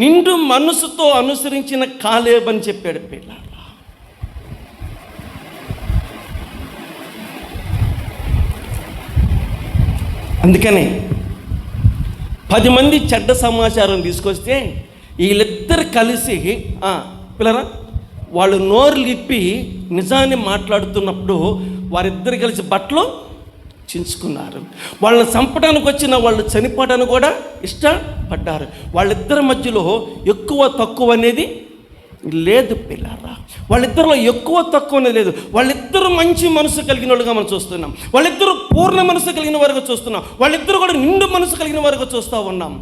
నిండు మనసుతో అనుసరించిన కాలేబ్ అని చెప్పాడు పిల్ల. అందుకని 10 మంది చెడ్డ సమాచారం తీసుకొస్తే వీళ్ళిద్దరు కలిసి పిల్లరా వాళ్ళు నోరు లిప్పి నిజాన్ని మాట్లాడుతున్నప్పుడు వారిద్దరు కలిసి బట్టలు చించుకున్నారు. వాళ్ళని చంపడానికి వచ్చిన వాళ్ళు చనిపోవడానికి కూడా ఇష్టపడ్డారు. వాళ్ళిద్దరి మధ్యలో ఎక్కువ తక్కువ అనేది లేదు పిల్లరా. వాళ్ళిద్దరిలో ఎక్కువ తక్కువ అనేది లేదు. వాళ్ళిద్దరూ మంచి మనసు కలిగిన వాళ్ళుగా మనం చూస్తున్నాం. వాళ్ళిద్దరూ పూర్ణ మనసు కలిగిన వారుగా చూస్తున్నాం. వాళ్ళిద్దరూ కూడా నిండు మనసు కలిగిన వారుగా చూస్తూ ఉన్నాం.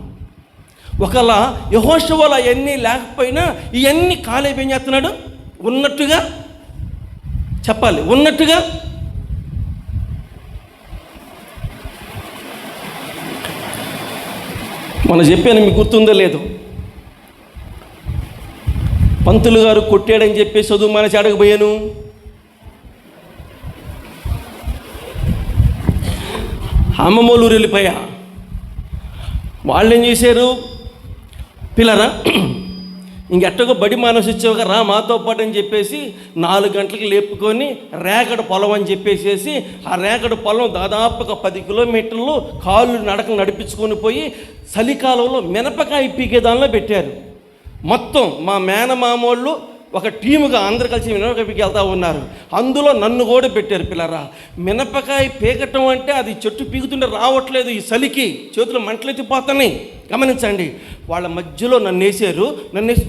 ఒకవేళ యెహోషువలో అవన్నీ లేకపోయినా ఇవన్నీ కాలేబు ఏం చేస్తున్నాడు? ఉన్నట్టుగా చెప్పాలి, ఉన్నట్టుగా మనం చెప్పాను, మీకు గుర్తుందో లేదు? పంతులు గారు కొట్టాడని చెప్పి చదువు మానేసి అడగబోయాను. అమ్మమ్మోలూరు వెళ్ళిపోయా. వాళ్ళు ఏం చేశారు? పిల్లరా ఇంకెట్టగో బడి మానేసి వచ్చావుగా రా మాతో పాటు అని చెప్పేసి 4 గంటలకు లేపుకొని రేగడ పొలం అని చెప్పేసి ఆ రేగడ పొలం దాదాపుగా 10 కిలోమీటర్లు కాళ్ళు నడకలు నడిపించుకొని పోయి చలికాలంలో మినపకాయ పీకే దానిలో పెట్టారు. మొత్తం మా మేనమామోళ్ళు ఒక టీముగా అందరు కలిసి మినపకాయ పీకి వెళ్తూ ఉన్నారు. అందులో నన్ను కూడా పెట్టారు. పిల్లరా మినపకాయ పీకటం అంటే అది చెట్టు పీకుతుంటే రావట్లేదు, ఈ చలికి చేతులు మంటలెత్తిపోతున్నాయి. గమనించండి. వాళ్ళ మధ్యలో నన్ను వేసారు. నన్ను వేసి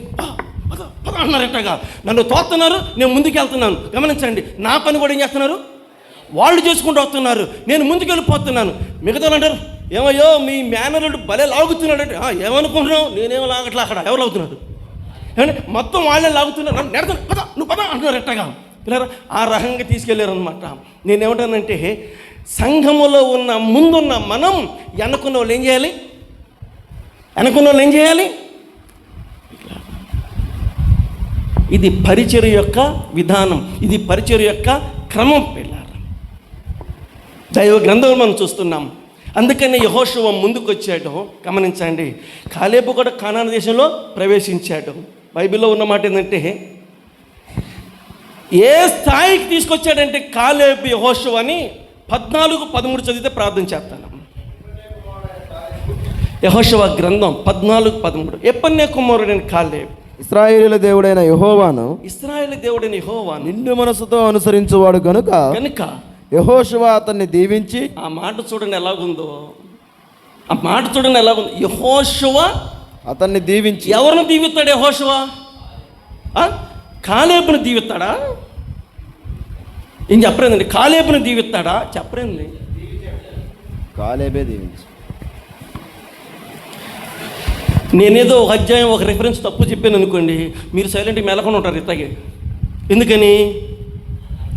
పద అన్నారట్టగా నన్ను తోస్తున్నారు. నేను ముందుకు వెళ్తున్నాను. గమనించండి. నా పని కూడా ఏం చేస్తున్నారు? వాళ్ళు చేసుకుంటూ వస్తున్నారు. నేను ముందుకు వెళ్ళిపోతున్నాను. మిగతా అంటారు, ఏమయ్యో మీ మేనరుడు భలే లాగుతున్నాడు అంటే, ఏమనుకుంటున్నావు? నేనేమో లాగట్లా, అక్కడ ఎవరు లాగుతున్నారు? ఏమంటే మొత్తం వాళ్ళే లాగుతున్నారు. నన్ను నెడతాను, పద నువ్వు పద అంటున్నారు ఎట్టగా. పిల్లరా ఆ రకంగా తీసుకెళ్ళారు అనమాట. నేనేమంటానంటే సంఘములో ఉన్న ముందున్న మనం వెనకున్న వాళ్ళు ఏం చేయాలి? వెనకున్న వాళ్ళు ఏం చేయాలి? ఇది పరిచర్య యొక్క విధానం, ఇది పరిచర్య యొక్క క్రమం. పిల్లరా దైవ గ్రంథంలో మనం చూస్తున్నాం. అందుకని యెహోషువ ముందుకు వచ్చాడు. గమనించండి. కాలేబు కూడా కానాను దేశంలో ప్రవేశించాడు. బైబిల్లో ఉన్న మాట ఏంటంటే ఏ స్థాయికి తీసుకొచ్చాడంటే కాలేబు యెహోషువని 14-13 చదివితే ప్రార్థన చేస్తాను. యెహోషువ గ్రంథం 14-13. యెఫున్నె కుమారుడైన కాలేబు ఇశ్రాయేలు దేవుడైన యెహోవాను నిండు మనసుతో అనుసరించువాడు కనుక యెహోషువ అతన్ని దీవించి. ఆ మాట చూడండి ఎలాగుందో. ఆ మాట చూడండి ఎలాగుందో. యెహోషువ అతన్ని దీవించి. ఎవరిని దీవిస్తాడు యెహోషువ? కాలేబుని దీవిస్తాడా? ఏం చెప్పరేందండి? కాలేబుని దీవిస్తాడా? చెప్పరేంది? కాలేబే దీవించి. నేనేదో ఒక అధ్యాయం ఒక రిఫరెన్స్ తప్పు చెప్పాను అనుకోండి, మీరు సైలెంట్గా మెలకొని ఉంటారు ఇట్లాగే. ఎందుకని?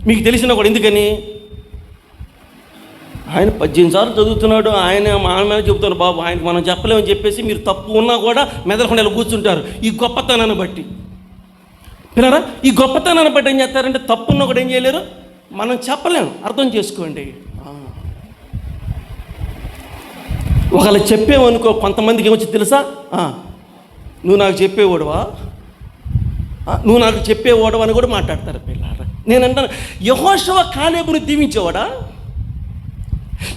మీకు తెలిసిన కూడా ఎందుకని? ఆయన 18 సార్లు చదువుతున్నాడు. ఆయన మా మీద చెబుతారు, బాబు ఆయనకు మనం చెప్పలేమని చెప్పేసి మీరు తప్పు ఉన్నా కూడా మెదలకుండా ఇలా కూర్చుంటారు. ఈ గొప్పతనాన్ని బట్టి పిల్లరా, ఈ గొప్పతనాన్ని బట్టి ఏం చేస్తారంటే తప్పున్నా కూడా ఏం చేయలేరు, మనం చెప్పలేము. అర్థం చేసుకోండి. ఒకవేళ చెప్పేవనుకో కొంతమందికి ఏమొచ్చి తెలుసా? నువ్వు నాకు చెప్పేవాడువా, నువ్వు నాకు చెప్పేవాడు అని కూడా మాట్లాడతారు పిల్లరా. నేనంటాను, యెహోషువ కాలేబుని దీవించేవాడా?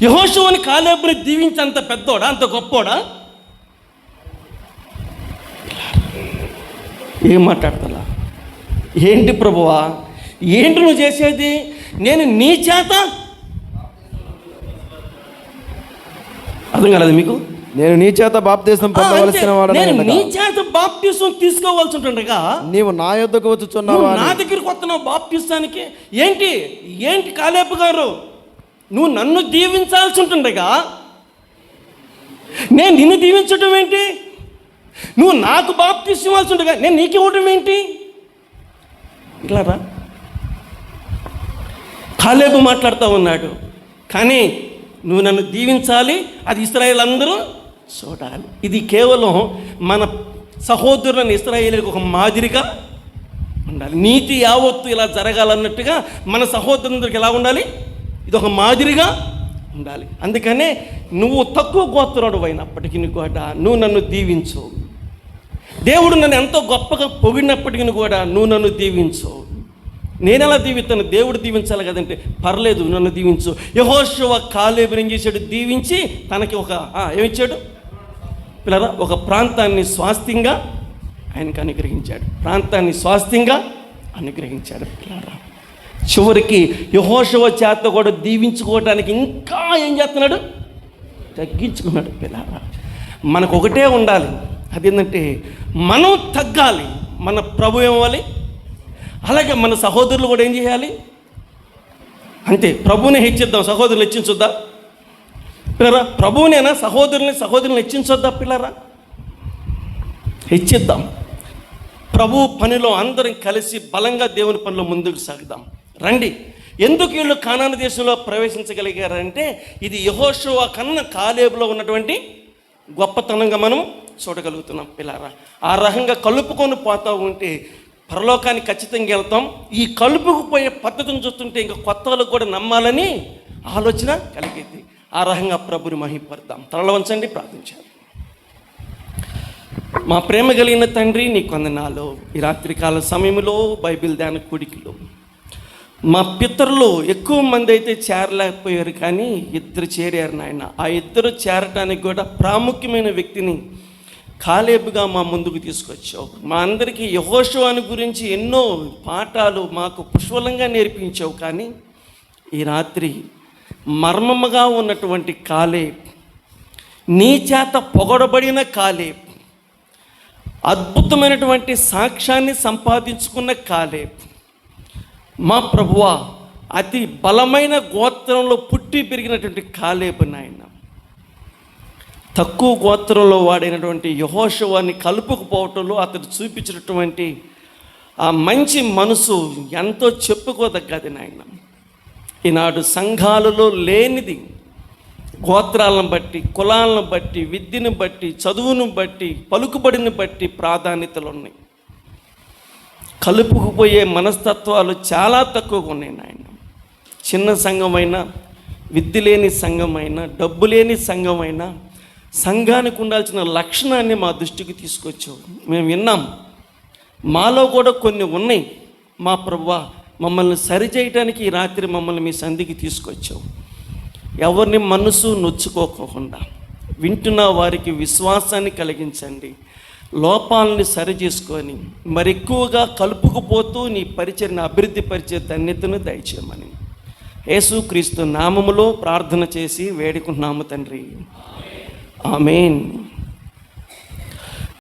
యెహోషువని కాలేబుని దీవించి అంత పెద్దోడా, అంత గొప్పోడా? ఏం మాట్లాడతా? ఏంటి ప్రభువా, ఏంటి నువ్వు చేసేది? నేను నీ చేత అర్థం కాలేదు మీకు? నేను నీ చేత బాప్తీసం పొందవలసిన వాడను. నేను నీ చేత బాప్తీసం తీసుకోవాల్సి ఉంటుండగా నీవు నా యొద్దకు వచ్చుచున్నావు. నా దగ్గరికి వస్తున్నావు బాప్తీసానికి. ఏంటి ఏంటి కాలేబు గారు, నువ్వు నన్ను దీవించాల్సి ఉంటుండగా నేను నిన్ను దీవించడం ఏంటి? నువ్వు నాకు బాప్తీసం ఇవ్వాల్సి ఉండగా నేను నీకు ఇవ్వడం ఏంటి? ఇట్లారా కాలేబు మాట్లాడుతూ ఉన్నాడు. కానీ నువ్వు నన్ను దీవించాలి, అది ఇశ్రాయేలు అందరూ చూడాలి. ఇది కేవలం మన సహోదరులను ఇశ్రాయేలుకి ఒక మాదిరిగా ఉండాలి. నీతి యావత్తు ఇలా జరగాలన్నట్టుగా మన సహోదరులందరికి ఎలా ఉండాలి? ఇది ఒక మాదిరిగా ఉండాలి. అందుకనే నువ్వు తక్కువ గోత్రుడు అయినప్పటికీ కూడా నువ్వు నన్ను దీవించు. దేవుడు నన్ను ఎంతో గొప్పగా పొగిడినప్పటికీ కూడా నువ్వు నన్ను దీవించు. నేను ఎలా దీవిస్తాను? దేవుడు దీవించాలి కదంటే, పర్లేదు నన్ను దీవించు. యెహోషువ కాలేబుని ఏం చేశాడు? దీవించి తనకి ఒక ఏమిచ్చాడు పిల్లరా? ఒక ప్రాంతాన్ని స్వాస్థ్యంగా ఆయనకు అనుగ్రహించాడు. ప్రాంతాన్ని స్వాస్థ్యంగా అనుగ్రహించాడు పిల్లరా. చివరికి యెహోషువ చేత కూడా దీవించుకోవడానికి ఇంకా ఏం చేస్తున్నాడు? తగ్గించుకున్నాడు పిల్లరా. మనకు ఒకటే ఉండాలి, అదేంటంటే మనం తగ్గాలి, మన ప్రభు ఏమవ్వాలి. అలాగే మన సహోదరులు కూడా ఏం చేయాలి? అంతే, ప్రభువుని హెచ్చిద్దాం, సహోదరులు హెచ్చించొద్దా పిల్లరా? ప్రభువునేనా సహోదరుని హెచ్చించొద్దా పిల్లరా? హెచ్చిద్దాం. ప్రభు పనిలో అందరం కలిసి బలంగా దేవుని పనిలో ముందుకు సాగుదాం. రండి. ఎందుకు వీళ్ళు కానాను దేశంలో ప్రవేశించగలిగారంటే ఇది యెహోషువ కన్నా కాలేబులో ఉన్నటువంటి గొప్పతనంగా మనం చూడగలుగుతున్నాం పిల్లరా. ఆ రకంగా కలుపుకొని పోతూ ఉంటే పరలోకానికి ఖచ్చితంగా వెళ్తాం. ఈ కలుపుకు పోయే పద్ధతిని చూస్తుంటే ఇంకా కొత్త వాళ్ళకు కూడా నమ్మాలని ఆలోచన కలిగేది. ఆ రకంగా ప్రభుని మహిమపడదాం. తలలో వంచండి, ప్రార్థించాలి. మా ప్రేమ కలిగిన తండ్రి, నీ కొందనాలు ఈ రాత్రికాల సమయంలో బైబిల్ ధ్యాన కూడికలో మా పితరులు ఎక్కువ మంది అయితే చేరలేకపోయారు, కానీ ఇద్దరు చేరారు నాయన. ఆ ఇద్దరు చేరటానికి కూడా ప్రాముఖ్యమైన వ్యక్తిని కాలేబుగా మా ముందుకు తీసుకొచ్చావు. మా అందరికీ యెహోషువను గురించి ఎన్నో పాఠాలు మాకు పుష్కలంగా నేర్పించావు. కానీ ఈ రాత్రి మర్మముగా ఉన్నటువంటి కాలేబ్, నీ చేత పొగడబడిన కాలేబ్, అద్భుతమైనటువంటి సాక్ష్యాన్ని సంపాదించుకున్న కాలేబ్, మా ప్రభువా అతి బలమైన గోత్రంలో పుట్టి పెరిగినటువంటి కాలేబు నాయన, తక్కువ గోత్రంలో వాడైనటువంటి యెహోషువని కలుపుకుపోవటంలో అతడు చూపించినటువంటి ఆ మంచి మనసు ఎంతో చెప్పుకోదగ్గది నాయన. ఈనాడు సంఘాలలో లేనిది గోత్రాలను బట్టి, కులాలను బట్టి, విద్యను బట్టి, చదువును బట్టి, పలుకుబడిని బట్టి ప్రాధాన్యతలు ఉన్నాయి. కలుపుకుపోయే మనస్తత్వాలు చాలా తక్కువగా ఉన్నాయి నాయన. చిన్న సంఘమైనా, విద్య లేని సంఘమైనా, డబ్బు లేని సంఘమైనా సంఘానికి ఉండాల్సిన లక్షణాన్ని మా దృష్టికి తీసుకొచ్చావు. మేము విన్నాం, మాలో కూడా కొన్ని ఉన్నాయి. మా ప్రభువా మమ్మల్ని సరిచేయటానికి ఈ రాత్రి మమ్మల్ని మీ సంధికి తీసుకొచ్చావు. ఎవరిని మనసు నొచ్చుకోకుండా వింటున్న వారికి విశ్వాసాన్ని కలిగించండి. లోపాలని సరిచేసుకొని మరెక్కువగా కలుపుకుపోతూ నీ పరిచయను అభివృద్ధి పరిచే ధన్యతను దయచేయమని యేసుక్రీస్తు నామములో ప్రార్థన చేసి వేడుకుంటున్నాము తండ్రి. ఆమేన్.